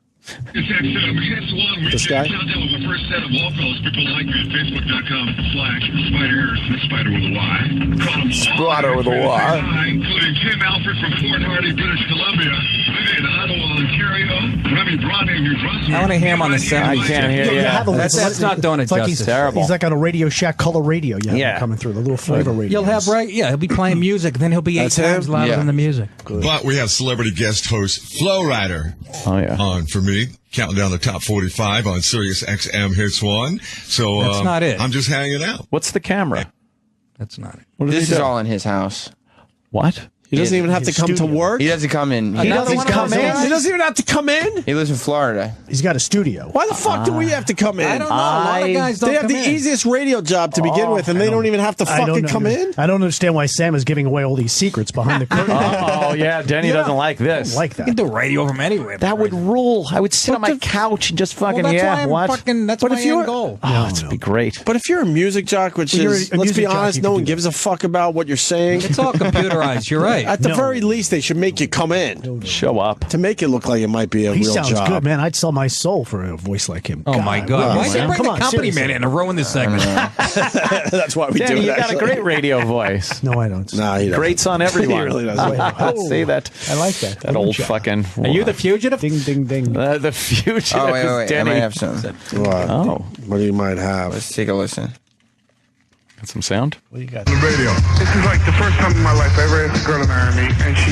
Speaker 5: This guy?
Speaker 11: The first set of wall fellas people like me at Facebook.com/Spider Harrison, Spider with a Y.
Speaker 6: Splatter with a Y.
Speaker 11: Including Tim Alfred from Fort Hardy, British Columbia, in Ottawa, Ontario, Remy Bronning, New Brunswick.
Speaker 4: I want to hear him on the sound.
Speaker 3: I can't hear you.
Speaker 4: That's not doing it
Speaker 15: It's like
Speaker 4: justice.
Speaker 15: he's
Speaker 3: Terrible.
Speaker 15: He's like on a Radio Shack color radio.
Speaker 3: Yeah.
Speaker 15: Coming through the little flavor radio.
Speaker 4: You'll have he'll be playing music, then he'll be 8 times louder than the music.
Speaker 14: But we have celebrity guest host Flo Rida on for me, counting down the top 45 on Sirius XM Hits 1. So
Speaker 4: That's not it.
Speaker 14: I'm just hanging out.
Speaker 3: What's the camera?
Speaker 4: That's not it.
Speaker 6: This is all in his house.
Speaker 3: What?
Speaker 5: He doesn't even have to come to work.
Speaker 6: He doesn't come in.
Speaker 5: He doesn't come in. He doesn't even have to come in.
Speaker 6: He lives in Florida.
Speaker 15: He's got a studio.
Speaker 5: Why the fuck do we have to come in?
Speaker 4: I don't know. A lot of guys don't
Speaker 5: They have
Speaker 4: come
Speaker 5: the
Speaker 4: in.
Speaker 5: easiest radio job to begin with, and they don't even have to fucking come in.
Speaker 15: I don't understand why Sam is giving away all these secrets behind the curtain.
Speaker 3: Oh, yeah. Denny doesn't like
Speaker 15: I
Speaker 3: this.
Speaker 15: don't like that.
Speaker 4: You can do radio from anywhere.
Speaker 3: That would rule. I would sit on my couch and just fucking,
Speaker 4: Well, that's why I'm
Speaker 3: what?
Speaker 4: that's
Speaker 5: But
Speaker 4: my
Speaker 5: if you
Speaker 4: end
Speaker 5: were-
Speaker 4: goal.
Speaker 3: Oh, it'd be great.
Speaker 5: But if you're a music jock, which
Speaker 15: You're
Speaker 5: is,
Speaker 15: a
Speaker 5: let's
Speaker 15: music
Speaker 5: be
Speaker 15: jock,
Speaker 5: honest,
Speaker 15: you
Speaker 5: no
Speaker 15: can
Speaker 5: one
Speaker 15: do
Speaker 5: gives a fuck about what you're saying.
Speaker 4: It's all computerized. You're right.
Speaker 5: At the
Speaker 15: No.
Speaker 5: very least, they should make you come in
Speaker 3: Show up.
Speaker 5: to make it look like it might be a
Speaker 15: He
Speaker 5: real
Speaker 15: sounds
Speaker 5: job.
Speaker 15: good, man. I'd sell my soul for a voice like him.
Speaker 4: Oh my God! Why did you bring
Speaker 15: Come
Speaker 4: the
Speaker 15: on,
Speaker 4: company
Speaker 15: seriously.
Speaker 4: man in to ruin this segment?
Speaker 5: That's why we do
Speaker 3: Danny,
Speaker 5: it.
Speaker 3: you got a
Speaker 5: actually.
Speaker 3: great radio voice.
Speaker 15: No, I don't.
Speaker 5: Nah, he doesn't.
Speaker 3: Greats on everyone.
Speaker 5: He really doesn't.
Speaker 3: Say that.
Speaker 15: I like that.
Speaker 3: That old fucking.
Speaker 4: Are you the fugitive?
Speaker 15: Ding, ding, ding.
Speaker 3: The fugitive
Speaker 6: Oh, wait.
Speaker 3: is
Speaker 6: I
Speaker 3: Denny.
Speaker 6: might have some.
Speaker 5: What?
Speaker 3: Oh,
Speaker 5: What do you might have?
Speaker 6: Let's take a listen.
Speaker 3: got some sound?
Speaker 15: What do you got?
Speaker 14: The radio.
Speaker 11: This is like the first time in my life I ever asked a girl to marry me, and she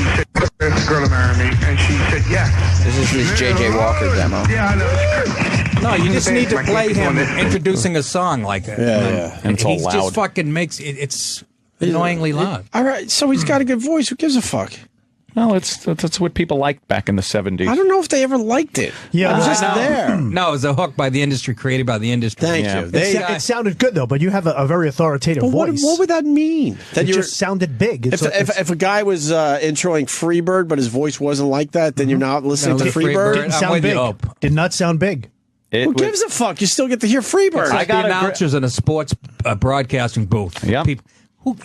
Speaker 11: said, yes.
Speaker 6: This is his J.J. Walker demo.
Speaker 11: Yeah, I know.
Speaker 4: No, you just need to play him introducing a song like that.
Speaker 5: Yeah.
Speaker 3: And it's all
Speaker 4: He
Speaker 3: loud.
Speaker 4: just fucking makes it. It's annoyingly loud.
Speaker 5: All right, so he's got a good voice. Who gives a fuck?
Speaker 3: Well, that's what people liked back in the 70s.
Speaker 5: I don't know if they ever liked it.
Speaker 15: Yeah,
Speaker 5: it was
Speaker 15: I
Speaker 5: just
Speaker 15: know.
Speaker 5: there.
Speaker 4: No, it was a hook by the industry, created by the industry.
Speaker 5: Thank
Speaker 3: Yeah.
Speaker 5: you. They,
Speaker 15: It sounded good though, but you have a very authoritative
Speaker 5: but
Speaker 15: voice.
Speaker 5: what would that mean? That
Speaker 15: It
Speaker 5: you're
Speaker 15: just sounded big. It's
Speaker 5: if a guy was introing Freebird, but his voice wasn't like that, then you're not listening to
Speaker 4: No,
Speaker 5: Freebird.
Speaker 15: didn't
Speaker 4: I'm
Speaker 15: sound
Speaker 4: with you,
Speaker 15: big.
Speaker 4: Ope.
Speaker 15: Did not sound big.
Speaker 5: Who gives a fuck? You still get to hear Freebird.
Speaker 4: It's like the announcers in a sports broadcasting booth.
Speaker 3: Yep.
Speaker 4: People,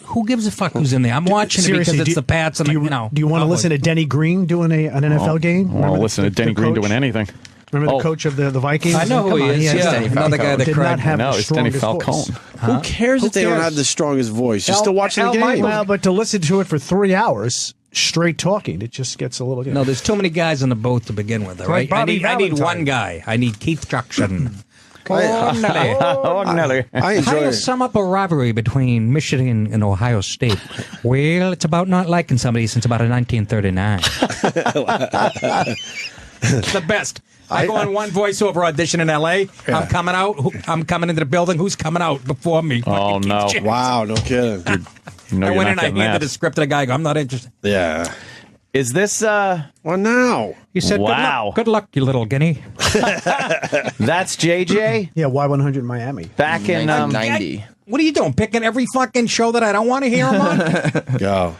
Speaker 4: who gives a fuck who's in there? I'm watching it
Speaker 15: Seriously,
Speaker 4: because it's the Pats and
Speaker 15: do you,
Speaker 4: you know.
Speaker 15: Do you want to listen to Denny Green doing an NFL game?
Speaker 3: I want to listen to Denny Green doing anything.
Speaker 15: Remember the coach of the Vikings?
Speaker 4: I know who he is. Yeah, another guy that
Speaker 15: did
Speaker 4: cried.
Speaker 15: not have
Speaker 3: No,
Speaker 15: the
Speaker 3: it's Denny
Speaker 15: strongest
Speaker 3: Falcone.
Speaker 15: voice.
Speaker 5: Who cares if they don't have the strongest voice? You're still watching the game.
Speaker 15: Well, but to listen to it for 3 hours straight talking, it just gets a little.
Speaker 4: No, there's too many guys on the boat to begin with. All right, I need one guy. I need Keith Jackson.
Speaker 5: I enjoy
Speaker 4: How do you
Speaker 5: it.
Speaker 4: sum up a rivalry between Michigan and Ohio State? Well, it's about not liking somebody since about 1939. It's the best. I go on one voiceover audition in L.A.
Speaker 5: Yeah.
Speaker 4: I'm coming out. I'm coming into the building. Who's coming out before me?
Speaker 3: Oh, no.
Speaker 5: Wow, no kidding.
Speaker 4: I went in, I handed the script to the guy. I go, I'm not interested.
Speaker 5: Yeah.
Speaker 3: Is this,
Speaker 5: Well, now.
Speaker 4: He said,
Speaker 3: wow.
Speaker 4: Good luck, you little guinea.
Speaker 3: That's JJ?
Speaker 15: Yeah, Y100 Miami.
Speaker 3: Back in
Speaker 6: 90.
Speaker 4: What are you doing? Picking every fucking show that I don't want to hear him on?
Speaker 5: Go.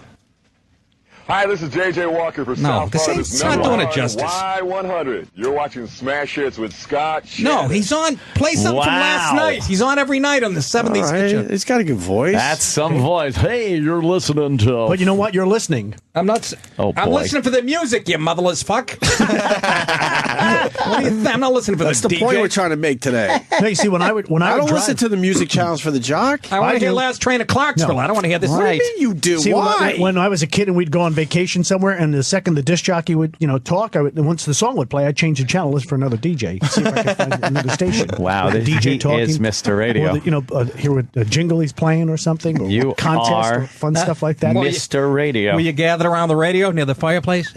Speaker 16: Hi, this is JJ Walker for
Speaker 4: No,
Speaker 16: South
Speaker 4: this
Speaker 16: Florida's
Speaker 4: ain't- it's not
Speaker 16: number
Speaker 4: doing it
Speaker 16: one
Speaker 4: justice.
Speaker 16: Y100. You're watching Smash Hits with Scott.
Speaker 4: No, he's on. Play something from last
Speaker 3: Wow.
Speaker 4: night. He's on every night on the 70s.
Speaker 5: All right. He's got a good voice.
Speaker 3: That's some voice. Hey, you're listening to.
Speaker 15: But you know what? You're listening.
Speaker 4: I'm not.
Speaker 3: Oh,
Speaker 4: I'm
Speaker 3: boy.
Speaker 4: listening for the music, you motherless fuck. What do you think? I'm not listening for
Speaker 5: That's
Speaker 4: the
Speaker 5: the
Speaker 4: DJ.
Speaker 5: point we're trying to make today.
Speaker 15: No, you see, when I would
Speaker 5: I don't
Speaker 15: drive,
Speaker 5: listen to the music channels for the jock.
Speaker 4: I want
Speaker 15: I
Speaker 4: to hear
Speaker 15: do.
Speaker 4: Last Train to Clarksville.
Speaker 15: No.
Speaker 4: I don't want to hear this.
Speaker 5: What do you mean you do?
Speaker 15: See,
Speaker 5: Why?
Speaker 15: when I was a kid and we'd go on vacation somewhere, and the second the disc jockey would, talk, and once the song would play, I'd change the channel, listen for another DJ, see if I could find another station.
Speaker 3: Wow,
Speaker 15: With the DJ
Speaker 3: he
Speaker 15: talking,
Speaker 3: is Mr. Radio.
Speaker 15: Or hear what a jingle he's playing or something. Or
Speaker 3: You
Speaker 15: contest
Speaker 3: are
Speaker 15: or fun stuff like that.
Speaker 3: Mr. Radio.
Speaker 4: Will you gather around the radio near the fireplace?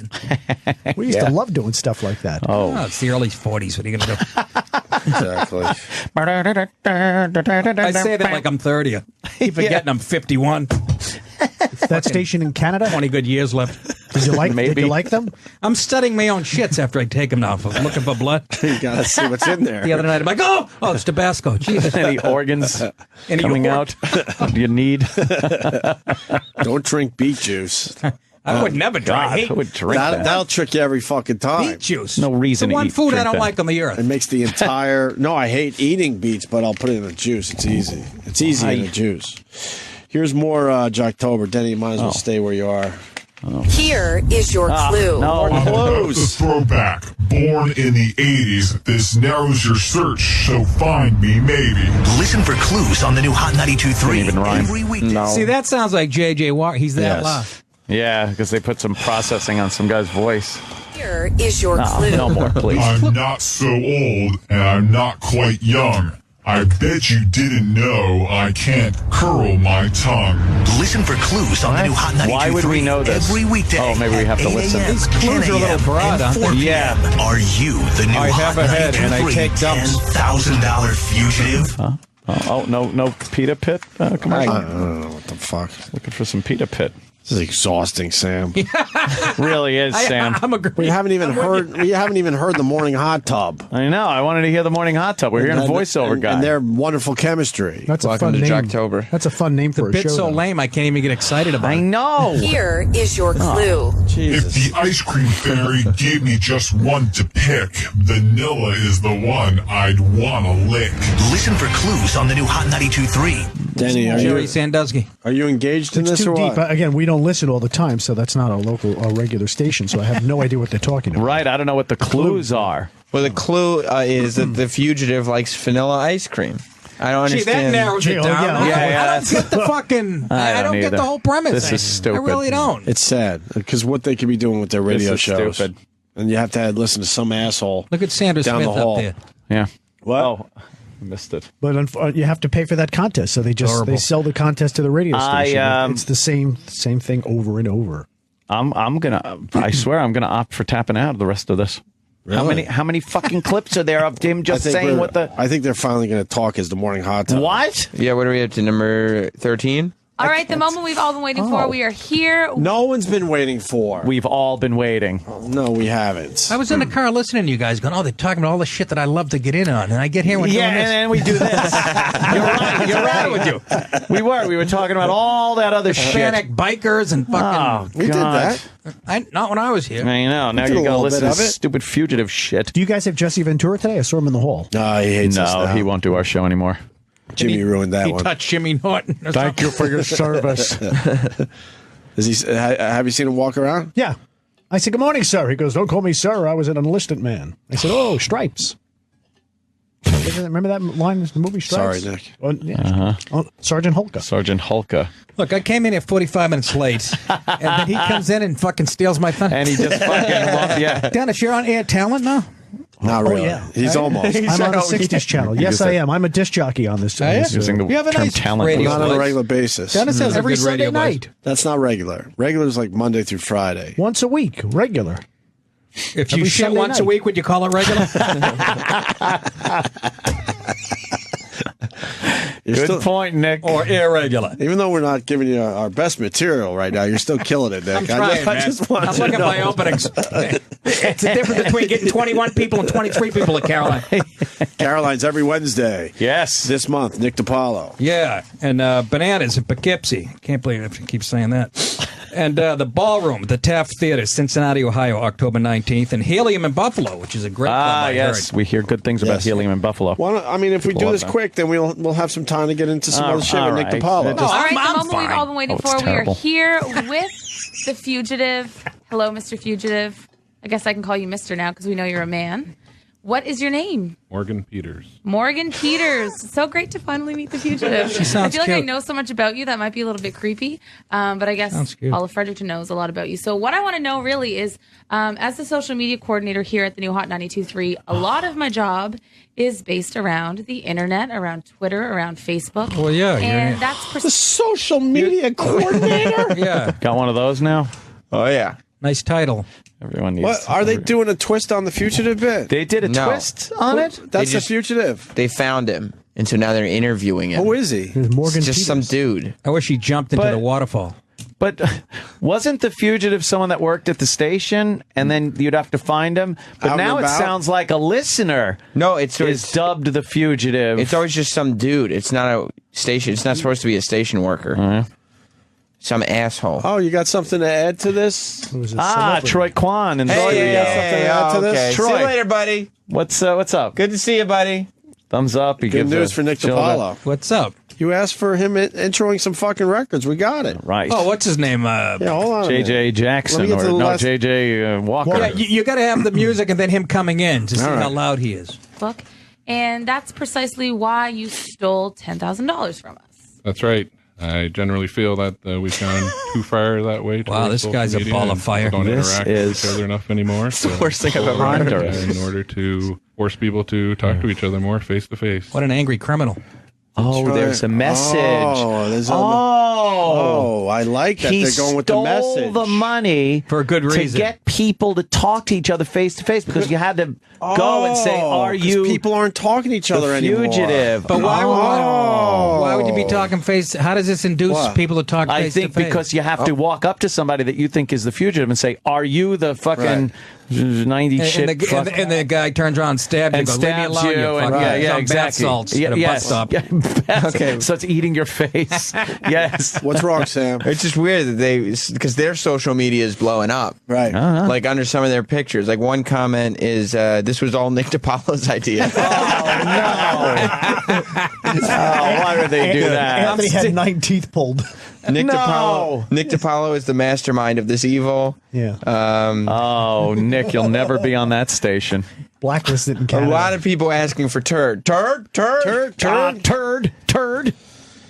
Speaker 15: We used to love doing stuff like that.
Speaker 3: Oh.
Speaker 4: It's the early 40s. What are you going to do?
Speaker 5: Exactly.
Speaker 4: I say that like I'm 30. I keep forgetting I'm 51.
Speaker 15: That station in Canada?
Speaker 4: 20 good years left.
Speaker 15: Did you like?
Speaker 3: Maybe.
Speaker 15: Did you like them?
Speaker 4: I'm studying my own shits after I take them now. I'm looking for blood.
Speaker 5: You got to see what's in there.
Speaker 4: The other night, I'm like, oh, it's Tabasco. Jesus.
Speaker 3: Any organs
Speaker 4: Any
Speaker 3: coming
Speaker 4: org-
Speaker 3: out you need?
Speaker 5: Don't drink beet juice.
Speaker 4: I would never try. I hate
Speaker 3: I would drink that.
Speaker 5: That'll trick you every fucking time.
Speaker 4: beet juice.
Speaker 3: No reason
Speaker 4: It's the
Speaker 3: to
Speaker 4: one
Speaker 3: eat-
Speaker 4: food I
Speaker 3: drink
Speaker 4: don't
Speaker 3: that.
Speaker 4: like on the earth.
Speaker 5: It makes the entire. No, I hate eating beets, but I'll put it in a juice. It's easy. It's easy in a juice. Here's more Jocktober. Denny, you might as well stay where you are.
Speaker 13: Here is your clue.
Speaker 3: No,
Speaker 14: The throwback. Born in the 80s, this narrows your search, so find me maybe.
Speaker 1: Listen for clues on the new Hot 92.3
Speaker 3: Even rhyme.
Speaker 1: every weekday.
Speaker 5: No.
Speaker 4: See, that sounds like J.J. Walker. He's that
Speaker 5: Yes.
Speaker 4: loud.
Speaker 3: Yeah, because they put some processing on some guy's voice.
Speaker 13: Here is your clue.
Speaker 3: No more, please.
Speaker 14: I'm not so old, and I'm not quite young. I bet you didn't know I can't curl my tongue.
Speaker 1: Listen for clues on the new Hot 92.3
Speaker 3: Why would we know this?
Speaker 1: every weekday.
Speaker 3: Oh, maybe we have to
Speaker 1: at 8
Speaker 3: listen.
Speaker 1: a.m.,
Speaker 4: These clues
Speaker 1: 10
Speaker 4: are a little
Speaker 1: a.m.,
Speaker 4: broad,
Speaker 1: and
Speaker 4: aren't
Speaker 1: 4
Speaker 4: they?
Speaker 1: p.m. Are you the new
Speaker 4: I
Speaker 1: Hot
Speaker 4: have a head and I
Speaker 1: 92.3
Speaker 4: take dumps.
Speaker 1: $10,000 fugitive?
Speaker 3: Oh, no Pita Pit commercial?
Speaker 5: I don't know what the fuck.
Speaker 3: Looking for some Pita Pit.
Speaker 5: This is exhausting, Sam.
Speaker 3: Really is, Sam.
Speaker 4: I'm agreeing.
Speaker 5: We haven't even heard the morning hot tub.
Speaker 3: I know. I wanted to hear the morning hot tub. We're hearing a voiceover guy.
Speaker 5: and their wonderful chemistry.
Speaker 15: That's a
Speaker 6: Welcome
Speaker 15: fun
Speaker 6: to
Speaker 15: name.
Speaker 6: Jocktober.
Speaker 15: That's a fun name for a
Speaker 4: Bit's
Speaker 15: show.
Speaker 4: so
Speaker 15: though.
Speaker 4: lame, I can't even get excited about
Speaker 3: I
Speaker 4: it.
Speaker 3: know.
Speaker 13: Here is your clue.
Speaker 14: If the ice cream fairy gave me just one to pick, vanilla is the one I'd want to lick.
Speaker 1: Listen for clues on the new Hot 92.3.
Speaker 5: Denny,
Speaker 4: Jerry Sandusky.
Speaker 5: are you engaged in
Speaker 15: It's
Speaker 5: this
Speaker 15: too
Speaker 5: or
Speaker 15: deep.
Speaker 5: what?
Speaker 15: Again, we don't listen all the time, so that's not a regular station. So I have no idea what they're talking about.
Speaker 3: Right. I don't know what the clues are.
Speaker 6: Well, the clue is that the fugitive likes vanilla ice cream. I don't
Speaker 4: Gee, that
Speaker 6: understand.
Speaker 4: narrows it
Speaker 15: Oh,
Speaker 4: down.
Speaker 15: yeah.
Speaker 4: I
Speaker 3: Yeah,
Speaker 4: don't get the fucking. I don't get
Speaker 3: either.
Speaker 4: the whole premise.
Speaker 3: This is stupid.
Speaker 4: I really don't.
Speaker 5: It's sad because what they could be doing with their radio
Speaker 3: This is
Speaker 5: shows.
Speaker 3: stupid.
Speaker 5: And you have to listen to some asshole.
Speaker 4: Look at Sandra
Speaker 5: down
Speaker 4: Smith
Speaker 5: the hall.
Speaker 4: up there.
Speaker 3: Yeah.
Speaker 5: What?
Speaker 3: Oh, I missed it.
Speaker 15: But you have to pay for that contest, so they
Speaker 4: Adorable.
Speaker 15: sell the contest to the radio station.
Speaker 3: I,
Speaker 15: It's the same thing over and over.
Speaker 3: I swear I'm gonna opt for tapping out the rest of this.
Speaker 5: Really?
Speaker 3: How many fucking clips are there of him just
Speaker 5: I think
Speaker 3: saying what the
Speaker 5: I think they're finally going to talk as the morning hot tub.
Speaker 3: what?
Speaker 6: Yeah, what are we up to? Number 13?
Speaker 2: All right, the moment we've all been waiting for. We are here.
Speaker 5: No one's been waiting for.
Speaker 3: We've all been waiting.
Speaker 5: No, we haven't.
Speaker 4: I was in the car listening to you guys going, oh, they're talking about all the shit that I love to get in on. And I get here and we're
Speaker 3: Yeah,
Speaker 4: doing this.
Speaker 3: and then we do this. You're right with you. We were talking about all that other shit.
Speaker 4: Hispanic bikers and
Speaker 3: Oh,
Speaker 4: fucking.
Speaker 5: we did that.
Speaker 4: Not when I was here.
Speaker 3: I know. Now
Speaker 5: did a
Speaker 3: you're gonna
Speaker 5: little
Speaker 3: listen
Speaker 5: bit
Speaker 3: to
Speaker 5: of it.
Speaker 3: stupid fugitive shit.
Speaker 15: Do you guys have Jesse Ventura today? I saw him in the hall.
Speaker 5: No, he hates us
Speaker 3: No,
Speaker 5: now.
Speaker 3: he won't do our show anymore.
Speaker 5: Jimmy ruined that
Speaker 4: He
Speaker 5: one.
Speaker 4: touched Jimmy Norton. Or
Speaker 15: Thank you
Speaker 4: something.
Speaker 15: for your service.
Speaker 5: Have you seen him walk around?
Speaker 15: Yeah. I said, good morning, sir. He goes, don't call me sir. I was an enlisted man. I said, oh, Stripes. Remember that line in the movie Stripes?
Speaker 5: Sorry, Nick.
Speaker 15: Oh, yeah. Sergeant Holka.
Speaker 3: Sergeant Holka.
Speaker 4: Look, I came in here 45 minutes late, and then he comes in and fucking steals my thunder.
Speaker 3: And he just fucking, yeah.
Speaker 4: Dennis, you're on air talent now?
Speaker 5: Not really.
Speaker 15: Oh, yeah.
Speaker 5: He's almost.
Speaker 15: I'm on the 60s channel. Yes, I am. I'm a disc jockey on this.
Speaker 3: Using the
Speaker 4: You have a
Speaker 3: term
Speaker 4: nice
Speaker 3: talent.
Speaker 4: radio
Speaker 5: Not on a regular basis.
Speaker 4: Dennis has
Speaker 15: Every
Speaker 4: a good
Speaker 15: Sunday
Speaker 4: radio
Speaker 15: night.
Speaker 4: voice.
Speaker 5: That's not regular. Regular is like Monday through Friday.
Speaker 15: Once a week. Regular.
Speaker 4: If you
Speaker 15: Every
Speaker 4: shit
Speaker 15: Sunday
Speaker 4: once a
Speaker 15: night.
Speaker 4: week, would you call it regular?
Speaker 3: Good point, Nick.
Speaker 4: Or irregular?
Speaker 5: Even though we're not giving you our best material right now, you're still killing it, Nick.
Speaker 4: I'm trying,
Speaker 5: I just want
Speaker 4: I'm
Speaker 5: to
Speaker 4: looking at
Speaker 5: know.
Speaker 4: my openings. It's the difference between getting 21 people and 23 people at Caroline.
Speaker 5: Caroline's every Wednesday.
Speaker 3: Yes.
Speaker 5: This month, Nick DiPaolo.
Speaker 4: Yeah, and Bananas in Poughkeepsie. Can't believe I have to keep saying that. And the Ballroom at the Taft Theater, Cincinnati, Ohio, October 19th. And Helium in Buffalo, which is a great club, I
Speaker 3: yes.
Speaker 4: heard.
Speaker 3: We hear good things about
Speaker 5: Yes.
Speaker 3: Helium in Buffalo.
Speaker 5: I mean, if we
Speaker 3: People
Speaker 5: do
Speaker 3: love
Speaker 5: this
Speaker 3: that.
Speaker 5: quick, then we'll have some time to get into some other shit with Nick
Speaker 3: right.
Speaker 5: DiPaolo.
Speaker 2: All right, the
Speaker 4: I'm
Speaker 2: moment we've
Speaker 4: fine.
Speaker 2: all been waiting
Speaker 3: it's
Speaker 2: for.
Speaker 3: terrible.
Speaker 2: We are here with the fugitive. Hello, Mr. Fugitive. I guess I can call you Mr. now because we know you're a man. What is your name?
Speaker 17: Morgan Peters.
Speaker 2: Morgan Peters. So great to finally meet the fugitive.
Speaker 4: She sounds
Speaker 2: I feel like I
Speaker 4: cute.
Speaker 2: know so much about you that might be a little bit creepy, but I guess
Speaker 4: Sounds cute.
Speaker 2: all of Fredericton knows a lot about you. So what I want to know really is, as the social media coordinator here at the new Hot 92.3, a lot of my job is based around the internet, around Twitter, around Facebook.
Speaker 4: Well, yeah,
Speaker 2: and that's
Speaker 5: the social media coordinator.
Speaker 4: Yeah.
Speaker 3: Got one of those now?
Speaker 6: Oh, yeah.
Speaker 4: Nice title.
Speaker 3: Everyone needs.
Speaker 5: What are they doing a twist on the fugitive bit?
Speaker 3: They did a
Speaker 6: No.
Speaker 3: twist on it?
Speaker 5: That's
Speaker 6: just-
Speaker 5: the fugitive.
Speaker 6: They found him, and so now they're interviewing him.
Speaker 5: Who is he?
Speaker 15: Morgan
Speaker 6: It's just
Speaker 15: Peters.
Speaker 6: some dude.
Speaker 4: I wish he jumped into
Speaker 3: But-
Speaker 4: the waterfall.
Speaker 3: But wasn't the fugitive someone that worked at the station, and then you'd have to find him? But
Speaker 5: Out and
Speaker 3: now it
Speaker 5: about?
Speaker 3: sounds like a listener
Speaker 6: No, it's
Speaker 3: is dubbed the fugitive.
Speaker 6: It's always just some dude. It's not a station. It's not supposed to be a station worker. Some asshole.
Speaker 5: Oh, you got something to add to this?
Speaker 3: Troy Kwan and
Speaker 5: Troy, you got something to add to this?
Speaker 6: okay.
Speaker 3: Troy.
Speaker 6: See you later, buddy.
Speaker 3: What's up?
Speaker 6: Good to see you, buddy.
Speaker 3: Thumbs up. He
Speaker 5: Good
Speaker 3: gives
Speaker 5: news
Speaker 3: a
Speaker 5: for Nick
Speaker 3: shoulder.
Speaker 5: DiPaolo.
Speaker 4: What's up?
Speaker 5: You asked for him introing some fucking records. We got it.
Speaker 3: Right.
Speaker 4: Oh, what's his name?
Speaker 5: Yeah, hold on. a minute.
Speaker 3: J.J. Jackson
Speaker 5: Let me get to
Speaker 3: or
Speaker 5: the
Speaker 3: no
Speaker 5: last-
Speaker 3: J.J. Walker.
Speaker 4: Yeah, you got to have the music and then him coming in to see
Speaker 5: All right.
Speaker 4: how loud he is.
Speaker 2: book, and that's precisely why you stole $10,000 from us.
Speaker 17: That's right. I generally feel that we've gone too far that way.
Speaker 4: Wow,
Speaker 17: towards
Speaker 4: this
Speaker 17: social
Speaker 4: guy's a
Speaker 17: media
Speaker 4: ball of
Speaker 17: and
Speaker 4: fire.
Speaker 17: Don't
Speaker 3: This
Speaker 17: interact
Speaker 3: is
Speaker 17: with each other enough anymore.
Speaker 6: It's the worst thing I've ever heard.
Speaker 17: In order to force people to talk to each other more face to face.
Speaker 4: What an angry criminal.
Speaker 3: Oh,
Speaker 5: Troy.
Speaker 3: there's a message.
Speaker 5: Oh, there's a
Speaker 3: Oh,
Speaker 5: I like that
Speaker 3: he
Speaker 5: they're going with the
Speaker 3: stole
Speaker 5: message.
Speaker 3: the money
Speaker 4: For a good reason.
Speaker 3: to get people to talk to each other face to face because you had to go and say,
Speaker 5: Oh,
Speaker 3: "Are
Speaker 5: 'cause
Speaker 3: you
Speaker 5: people aren't talking to each
Speaker 3: the
Speaker 5: other anymore.
Speaker 3: fugitive?"
Speaker 4: But why would you be talking face? How does this induce
Speaker 5: What?
Speaker 4: people to talk
Speaker 3: I
Speaker 4: face to
Speaker 3: think
Speaker 4: face?
Speaker 3: because you have to walk up to somebody that you think is the fugitive and say, "Are you the fucking 90 shit?"
Speaker 4: and the guy turns around and stabs you.
Speaker 3: and
Speaker 4: Goes, "Leave me
Speaker 3: stabs
Speaker 4: alone,
Speaker 3: you, and
Speaker 4: fucker."
Speaker 3: yeah,
Speaker 4: He's
Speaker 3: yeah,
Speaker 4: on
Speaker 3: exactly.
Speaker 4: bath salts at a
Speaker 3: yes.
Speaker 4: bus stop.
Speaker 3: Yeah,
Speaker 6: Okay.
Speaker 3: so it's eating your face. Yes.
Speaker 5: What's wrong, Sam?
Speaker 6: It's just weird that because their social media is blowing up.
Speaker 5: Right.
Speaker 6: Like under some of their pictures. Like one comment is, this was all Nick DiPaolo's idea.
Speaker 3: Why would they do that?
Speaker 15: Anthony had 9 teeth pulled.
Speaker 6: Nick
Speaker 3: No.
Speaker 6: DiPaolo is the mastermind of this evil.
Speaker 15: Yeah.
Speaker 3: Oh, Nick, you'll never be on that station.
Speaker 15: Blacklisted in
Speaker 6: A
Speaker 15: Canada.
Speaker 6: lot of people asking for turd.
Speaker 3: Turd.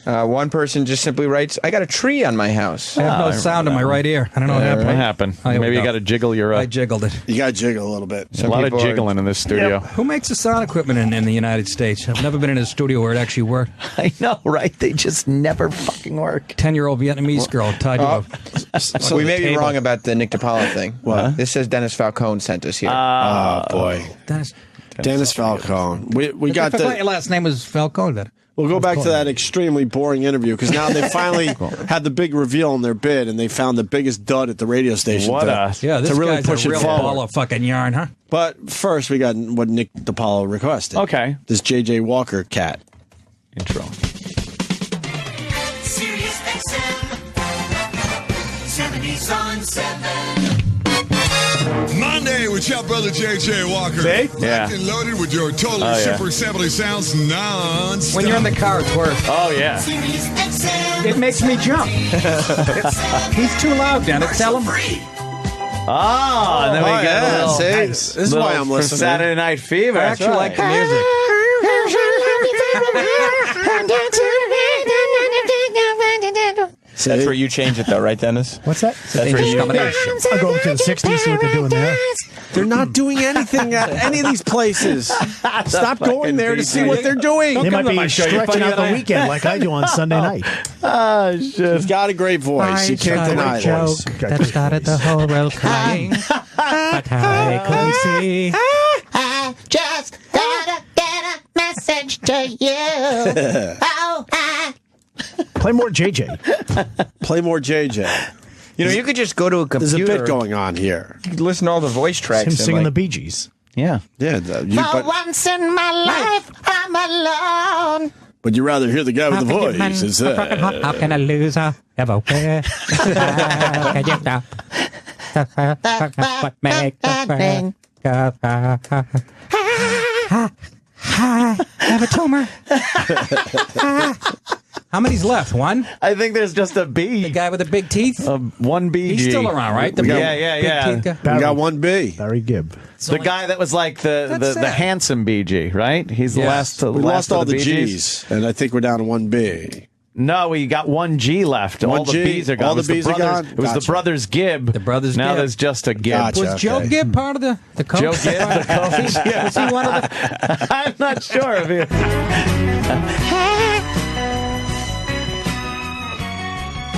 Speaker 6: One person just simply writes, I got a tree on my house.
Speaker 4: I have no sound in my right ear. I don't know what happened.
Speaker 3: What happened?
Speaker 4: Oh, here we
Speaker 3: Maybe you
Speaker 4: go.
Speaker 3: got to jiggle your.
Speaker 4: I jiggled it.
Speaker 5: You got to jiggle a little bit.
Speaker 3: a lot of
Speaker 6: people are-
Speaker 3: jiggling in this studio.
Speaker 4: Who makes the sound equipment in the United States? I've never been in a studio where it actually worked.
Speaker 3: I know, right? They just never fucking work.
Speaker 4: 10-year-old Vietnamese girl tied to a
Speaker 6: We may be
Speaker 4: table.
Speaker 6: wrong about the Nick DiPaolo thing.
Speaker 5: What?
Speaker 6: This says Dennis Falcone sent us here.
Speaker 5: Oh, boy. Dennis Falcone. We got
Speaker 4: Your
Speaker 5: the.
Speaker 4: last name was Falcone. Then
Speaker 5: We'll go back to that extremely boring interview because now they finally had the big reveal in their bid and they found the biggest dud at the radio station.
Speaker 3: What
Speaker 4: yeah, this
Speaker 5: to really
Speaker 4: guy's
Speaker 5: push
Speaker 4: a
Speaker 5: it
Speaker 4: real
Speaker 5: forward.
Speaker 4: ball of fucking yarn, huh?
Speaker 5: But first, we got what Nick DiPaolo requested.
Speaker 3: Okay.
Speaker 5: This J.J. Walker cat
Speaker 3: intro.
Speaker 18: Sirius XM 70s on 7.
Speaker 14: Monday with your brother JJ Walker.
Speaker 3: See?
Speaker 14: Locked
Speaker 3: Yeah.
Speaker 14: and loaded with your totally
Speaker 3: Oh, yeah.
Speaker 14: super samply sounds non-stop.
Speaker 4: When you're in the car, it's worse.
Speaker 3: Oh, yeah.
Speaker 18: Sirius XM.
Speaker 4: It makes me jump. He's too loud, Dennis. Tell him.
Speaker 18: Free.
Speaker 3: Oh, and then we get a little.
Speaker 5: See? This is why I'm
Speaker 3: from
Speaker 5: listening.
Speaker 3: Saturday Night Fever.
Speaker 4: I actually like the music.
Speaker 6: That's where you change it, though, right, Dennis?
Speaker 15: What's that?
Speaker 6: That's where you
Speaker 15: I'll go over to the 60s, see what they're doing there.
Speaker 5: They're not doing anything at any of these places. Stop going there to see what they're doing.
Speaker 15: They might be stretching out the weekend like I do on Sunday night.
Speaker 3: Oh, shit.
Speaker 5: He's got a great voice. You can't deny it.
Speaker 4: That started the whole world crying, but I couldn't see.
Speaker 18: I just gotta get a message to you. Oh,
Speaker 15: Play more JJ.
Speaker 5: Play more JJ.
Speaker 6: You know, you could just go to a computer.
Speaker 5: There's a bit going on here.
Speaker 6: You could listen to all the voice tracks.
Speaker 15: Him
Speaker 6: and,
Speaker 15: singing
Speaker 6: like,
Speaker 15: the Bee Gees.
Speaker 3: Yeah.
Speaker 5: Yeah.
Speaker 18: for once in my life, I'm alone.
Speaker 5: But you rather hear the guy with the voice instead.
Speaker 4: How can a loser ever wear? How can you know? What make the I have a tumor. How many's left? One?
Speaker 3: I think there's just a B.
Speaker 4: The guy with the big teeth?
Speaker 3: One BG.
Speaker 4: He's still around, right? The
Speaker 3: yeah.
Speaker 4: big teeth guy?
Speaker 5: We got one B.
Speaker 15: Barry Gibb.
Speaker 3: The guy that was like the handsome BG, right? He's the last.
Speaker 5: We lost all the
Speaker 3: BGs.
Speaker 5: G's, and I think we're down to one B.
Speaker 3: No, we got one G left. All the B's are gone.
Speaker 5: All the B's are gone?
Speaker 3: It was the brothers Gibb.
Speaker 4: The brothers
Speaker 3: Now
Speaker 4: Gibb.
Speaker 3: there's just a Gibb.
Speaker 5: Gotcha.
Speaker 4: Was Joe Gibb part of the coach?
Speaker 3: Joe Gibb, the coach. Yeah.
Speaker 4: Was he one of the...
Speaker 3: I'm not sure if he...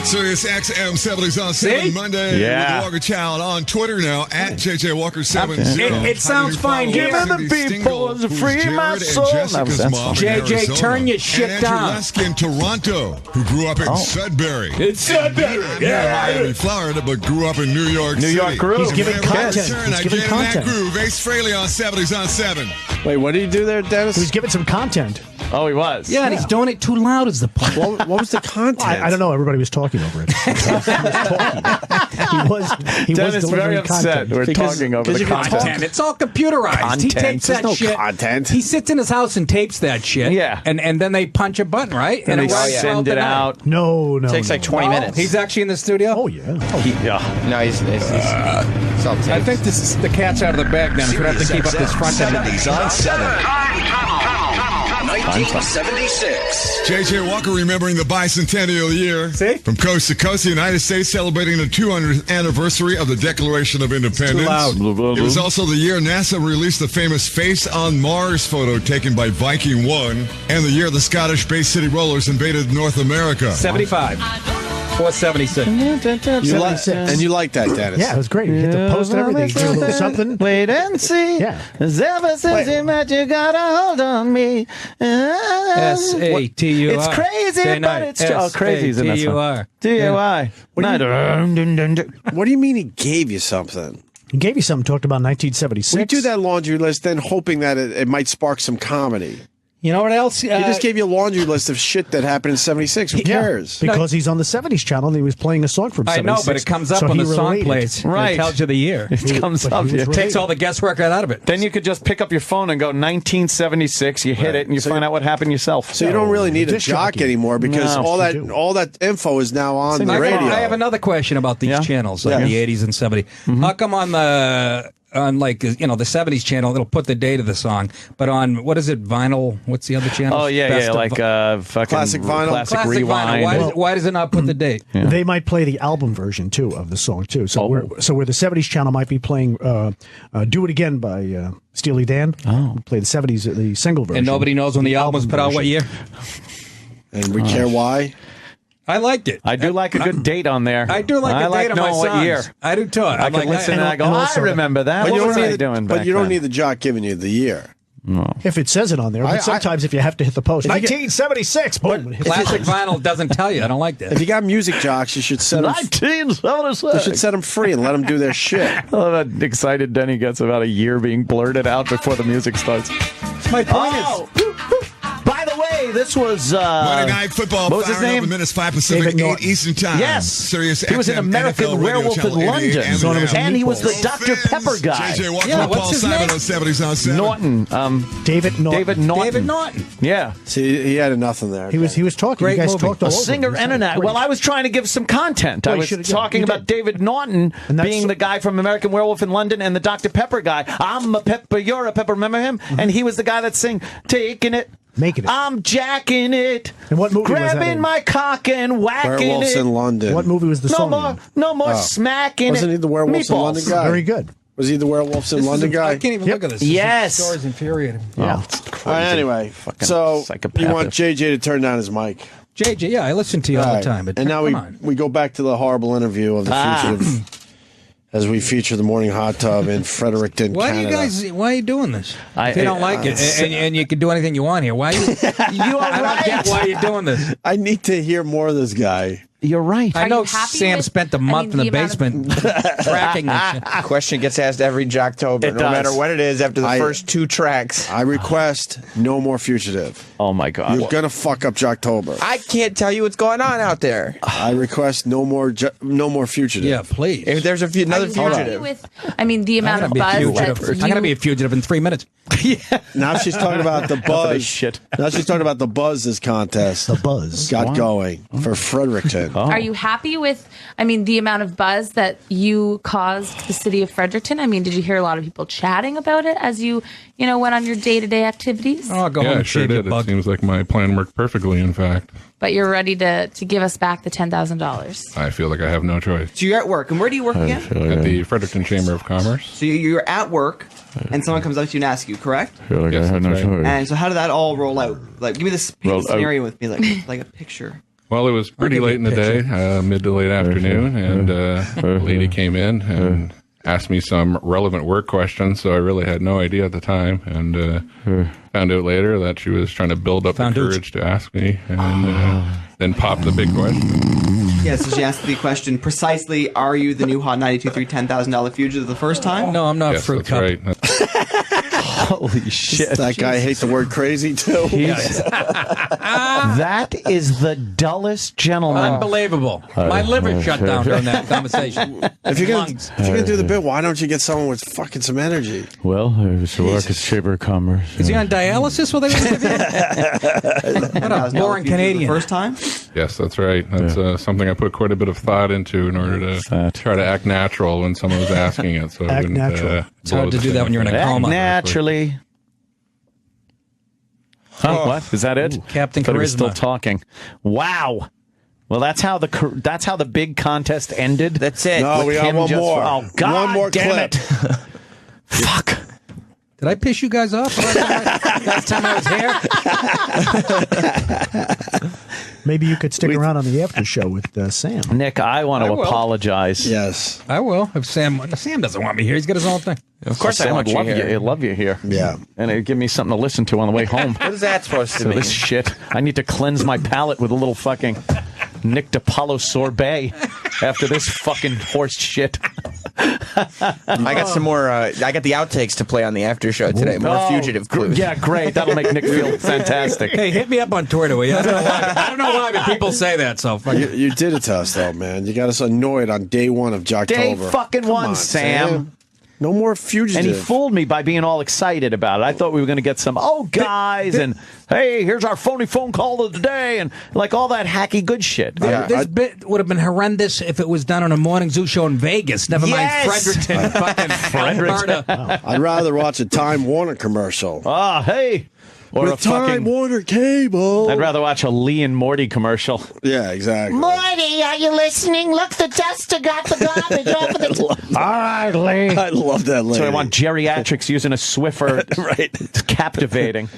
Speaker 14: Sirius XM 70s on 7 Monday
Speaker 3: Yeah.
Speaker 14: with Walker Child on Twitter now at JJ Walker 70.
Speaker 4: It sounds fine. Give
Speaker 3: me the people to free my soul.
Speaker 4: JJ, turn your shit
Speaker 14: and
Speaker 4: down.
Speaker 14: Andrew Lesk in Toronto, who grew up in Sudbury.
Speaker 4: It's Sudbury.
Speaker 14: Yeah, Florida, but grew up in New York City.
Speaker 3: New York groove.
Speaker 15: He's giving content.
Speaker 14: Return,
Speaker 15: He's
Speaker 14: I
Speaker 15: giving
Speaker 14: get in that
Speaker 15: content.
Speaker 14: groove. Ace Frehley on 70s on 7.
Speaker 5: Wait, what did he do there, Dennis?
Speaker 15: He was giving some content.
Speaker 3: Oh, he was.
Speaker 4: Yeah, and he's doing it too loud is the point.
Speaker 5: What was the content?
Speaker 15: I don't know. Everybody was talking over it. He was
Speaker 3: Dennis
Speaker 15: delivering
Speaker 3: very upset.
Speaker 15: content.
Speaker 3: We're talking over the
Speaker 4: Content. It's all computerized. He tapes
Speaker 5: There's
Speaker 4: that
Speaker 5: no
Speaker 4: shit.
Speaker 5: content.
Speaker 4: He sits in his house and tapes that shit.
Speaker 3: Yeah.
Speaker 4: And then they punch a button, right?
Speaker 3: And they
Speaker 4: it runs
Speaker 3: send
Speaker 4: throughout
Speaker 3: it
Speaker 4: the night.
Speaker 3: out.
Speaker 15: No.
Speaker 6: Takes like 20 minutes.
Speaker 4: He's actually in the studio?
Speaker 15: Oh, yeah.
Speaker 3: Yeah.
Speaker 6: No, he's all
Speaker 4: I think this is the cat's out of the bag, Dennis. We have to keep up this front end.
Speaker 1: 70s on 7. 1976.
Speaker 14: JJ Walker remembering the bicentennial year.
Speaker 4: See?
Speaker 14: From coast to coast, the United States celebrating the 200th anniversary of the Declaration of Independence.
Speaker 4: loud.
Speaker 14: It was also the year NASA released the famous Face on Mars photo taken by Viking 1, and the year the Scottish Bay City Rollers invaded North America.
Speaker 4: 75. Or 76.
Speaker 5: And you like that, Dennis?
Speaker 15: Yeah, it was great. You hit the post and everything. You do a little something.
Speaker 3: Wait and see.
Speaker 15: Yeah.
Speaker 3: Ever since you met, you got a hold on me.
Speaker 4: S-A-T-U-R.
Speaker 3: It's crazy,
Speaker 4: Day
Speaker 3: but
Speaker 4: night.
Speaker 3: it's true. Oh, crazy's in this one.
Speaker 4: S-A-T-U-R.
Speaker 3: T-U-I.
Speaker 5: What do you mean he gave you something?
Speaker 15: He gave you something, talked about 1976.
Speaker 5: We do that laundry list, then hoping that it might spark some comedy.
Speaker 4: You know what else?
Speaker 5: He just gave you a laundry list of shit that happened in 76. Who cares?
Speaker 15: Because he's on the 70s channel and he was playing a song from 76.
Speaker 4: I know, but it comes up
Speaker 15: so
Speaker 4: when
Speaker 15: he
Speaker 4: the song
Speaker 15: related.
Speaker 4: plays.
Speaker 3: Right.
Speaker 4: It tells you the year.
Speaker 3: It comes
Speaker 15: But
Speaker 3: up.
Speaker 15: he was
Speaker 3: It
Speaker 15: related.
Speaker 4: Takes all the guesswork right out of it.
Speaker 3: Then you could just pick up your phone and go 1976. You hit it and you find out what happened yourself.
Speaker 5: So you don't really need a
Speaker 15: disc
Speaker 5: jock
Speaker 15: jockey.
Speaker 5: anymore because
Speaker 3: No,
Speaker 5: all that info is now on the
Speaker 4: I
Speaker 5: radio.
Speaker 4: have another question about these channels, like the 80s and 70s. How come on the the 70s channel, it'll put the date of the song, but on what is it, vinyl? What's the other channel?
Speaker 3: Oh yeah, like fucking
Speaker 5: Classic vinyl.
Speaker 3: classic
Speaker 4: Classic
Speaker 3: rewind.
Speaker 4: vinyl. Why does it not put the date?
Speaker 15: They might play the album version too of the song too. So where the 70s channel might be playing "Do It Again" by Steely Dan. Play the 70s the single version,
Speaker 4: And nobody knows when the album was put out what year.
Speaker 5: And we care why.
Speaker 4: I liked it.
Speaker 3: I do like a good date on there.
Speaker 4: I do like
Speaker 3: I
Speaker 4: the date of my
Speaker 3: knowing what
Speaker 4: songs.
Speaker 3: year.
Speaker 4: I do too.
Speaker 3: I can listen and I go, I remember that. What was I doing back
Speaker 5: But you don't
Speaker 3: then?
Speaker 5: need the jock giving you the year.
Speaker 3: No.
Speaker 15: If it says it on there, but sometimes if you have to hit the post, 1976, boom.
Speaker 4: Classic vinyl doesn't tell you. I don't like
Speaker 5: If
Speaker 4: that.
Speaker 5: you got music jocks, you should set them.
Speaker 3: 1976.
Speaker 5: You should set them free and let them do their shit.
Speaker 3: I love how excited Denny gets about a year being blurted out before the music starts.
Speaker 4: My point is,
Speaker 3: By the way, this was
Speaker 14: Monday Night Football.
Speaker 3: What was his name?
Speaker 14: Minutes 5 Pacific, 8 Eastern Time.
Speaker 3: Yes,
Speaker 14: Sirius
Speaker 3: he was an
Speaker 14: XM
Speaker 3: American
Speaker 14: NFL
Speaker 3: Werewolf in London, and he was the Dr. Pepper guy.
Speaker 14: JJ Walker, Paul Simon on 70s on 7.
Speaker 3: Norton,
Speaker 15: David Norton.
Speaker 3: David Norton. Yeah.
Speaker 5: See, he had nothing there.
Speaker 15: He was talking. You guys talked all
Speaker 3: a
Speaker 15: over
Speaker 3: singer
Speaker 15: him.
Speaker 3: and an actor. Well, I was trying to give some content. I was talking about David Norton being the guy from American Werewolf in London and the Dr. Pepper guy. I'm a pepper, you're a pepper. Remember him? And he was the guy that sang "Taking It."
Speaker 15: Making it.
Speaker 3: I'm jacking it.
Speaker 15: And what movie was that
Speaker 3: Grabbing
Speaker 15: in?
Speaker 3: my cock and whacking
Speaker 5: Werewolves
Speaker 3: it.
Speaker 5: in London.
Speaker 15: What movie was the song?
Speaker 3: No more smacking
Speaker 5: Wasn't he the Werewolves in London guy?
Speaker 15: Very good.
Speaker 5: Was he the Werewolves in London guy?
Speaker 4: I can't even look at this.
Speaker 3: Yes.
Speaker 4: This story's infuriating.
Speaker 3: Yeah.
Speaker 5: All right, anyway, so you want JJ to turn down his mic.
Speaker 4: JJ, yeah, I listen to you all the time. But
Speaker 5: and now
Speaker 4: come on.
Speaker 5: we go back to the horrible interview of the fugitive as we feature the morning hot tub in Fredericton, Canada.
Speaker 4: Why are you doing this? If you don't like it, and you can do anything you want here, why are you? I don't get why you're doing this.
Speaker 5: I need to hear more of this guy.
Speaker 3: You're right.
Speaker 4: I know Sam spent a month in the basement tracking this shit.
Speaker 6: Question gets asked every Jocktober, no matter what it is, after the first 2 tracks.
Speaker 5: I request no more fugitive.
Speaker 3: Oh, my God.
Speaker 5: You're going to fuck up Jocktober.
Speaker 6: I can't tell you what's going on out there.
Speaker 5: I request no more fugitive.
Speaker 4: Yeah, please.
Speaker 6: If there's another fugitive.
Speaker 2: The amount of buzz
Speaker 4: I'm going to be a fugitive in 3 minutes.
Speaker 5: Now she's talking about the buzz.
Speaker 3: Shit.
Speaker 5: Now she's talking about the buzz this contest.
Speaker 15: The buzz
Speaker 5: got going for Fredericton.
Speaker 2: Are you happy with, the amount of buzz that you caused the city of Fredericton? Did you hear a lot of people chatting about it as you went on your day-to-day activities?
Speaker 4: Oh, go home
Speaker 17: Yeah,
Speaker 4: and
Speaker 17: sure
Speaker 4: shave your
Speaker 17: did. It
Speaker 4: bug.
Speaker 17: seems like my plan worked perfectly, in fact.
Speaker 2: But you're ready to give us back the $10,000.
Speaker 17: I feel like I have no choice.
Speaker 8: So you're at work, and where do you work again?
Speaker 17: At the Fredericton Chamber of Commerce.
Speaker 8: So you're at work, and someone comes up to you and asks you, correct?
Speaker 7: I feel like I had no choice.
Speaker 8: And so how did that all roll out? Like, give me this scenario with me, like a picture.
Speaker 17: Well, it was pretty late in the day, mid to late afternoon, and a lady came in and asked me some relevant work questions, so I really had no idea at the time, and found out later that she was trying to build up the courage to ask me, and then popped the big question.
Speaker 8: Yeah, so she asked the question precisely, are you the new Hot 92.3 $10,000 fugitive the first time?
Speaker 4: No, I'm not
Speaker 17: Yes,
Speaker 4: Fruit
Speaker 17: that's
Speaker 4: Cup.
Speaker 17: right.
Speaker 3: Holy shit.
Speaker 5: That guy hates the word crazy, too.
Speaker 3: That is the dullest gentleman.
Speaker 4: Unbelievable. My liver shut down during that conversation.
Speaker 5: If you're gonna do the bit, why don't you get someone with fucking some energy?
Speaker 7: Well, I used to work at Chamber of Commerce.
Speaker 4: Is he on dialysis while they were interviewing? What a boring Canadian.
Speaker 8: First time?
Speaker 17: Yes, that's right. That's something I put quite a bit of thought into in order to try to act natural when someone was asking it. So
Speaker 15: Act natural.
Speaker 4: It's hard to do that when you're in a coma.
Speaker 3: Naturally. Huh? What? Is that it?
Speaker 4: Captain
Speaker 3: But he was still
Speaker 4: Charisma.
Speaker 3: talking. Wow. Well, that's how the big contest ended.
Speaker 6: That's it.
Speaker 5: No,
Speaker 3: With
Speaker 5: we got
Speaker 3: him
Speaker 5: one
Speaker 3: just-
Speaker 5: more.
Speaker 3: Oh, God
Speaker 5: One more
Speaker 3: damn
Speaker 5: clip.
Speaker 3: it. Fuck.
Speaker 4: Did I piss you guys off last time I was here?
Speaker 15: Maybe you could stick around on the after show with Sam.
Speaker 3: Nick, I want to
Speaker 4: will.
Speaker 3: apologize.
Speaker 5: Yes.
Speaker 4: I will. If Sam doesn't want me here, he's got his own thing.
Speaker 6: Of course
Speaker 3: Sam
Speaker 6: I want
Speaker 3: would
Speaker 6: you
Speaker 3: love
Speaker 6: here.
Speaker 3: you. He'd love you here.
Speaker 5: Yeah.
Speaker 3: And it'd give me something to listen to on the way home.
Speaker 6: What is that supposed to
Speaker 3: So
Speaker 6: mean?
Speaker 3: this shit. I need to cleanse my palate with a little fucking Nick DiPaolo sorbet after this fucking horse shit.
Speaker 6: I got some more. I got the outtakes to play on the after show today. More fugitive clues.
Speaker 3: Yeah, great. That'll make Nick feel fantastic.
Speaker 4: Hey, hit me up on Twitter, will you? I don't know why, but people say that. So fuck it.
Speaker 5: You did it to us, though, man. You got us annoyed on day one of Jocktober.
Speaker 3: Day fucking
Speaker 5: Come
Speaker 3: one,
Speaker 5: on,
Speaker 3: Sam.
Speaker 5: No more fugitive.
Speaker 3: And he fooled me by being all excited about it. I thought we were going to get some, guys, and hey, here's our phony phone call of the day, and like all that hacky good shit.
Speaker 4: This bit would have been horrendous if it was done on a morning zoo show in Vegas. Never mind Fredericton, fucking Alberta.
Speaker 5: I'd rather watch a Time Warner commercial.
Speaker 3: Ah, hey. Or
Speaker 5: With
Speaker 3: a fucking
Speaker 5: Time Warner cable.
Speaker 3: I'd rather watch a Lee and Morty commercial.
Speaker 5: Yeah, exactly.
Speaker 18: Morty, are you listening? Look, the duster got the garbage off of the...
Speaker 3: All right, Lee.
Speaker 5: I love that lady.
Speaker 3: So I want geriatrics using a Swiffer.
Speaker 5: Right.
Speaker 3: It's captivating.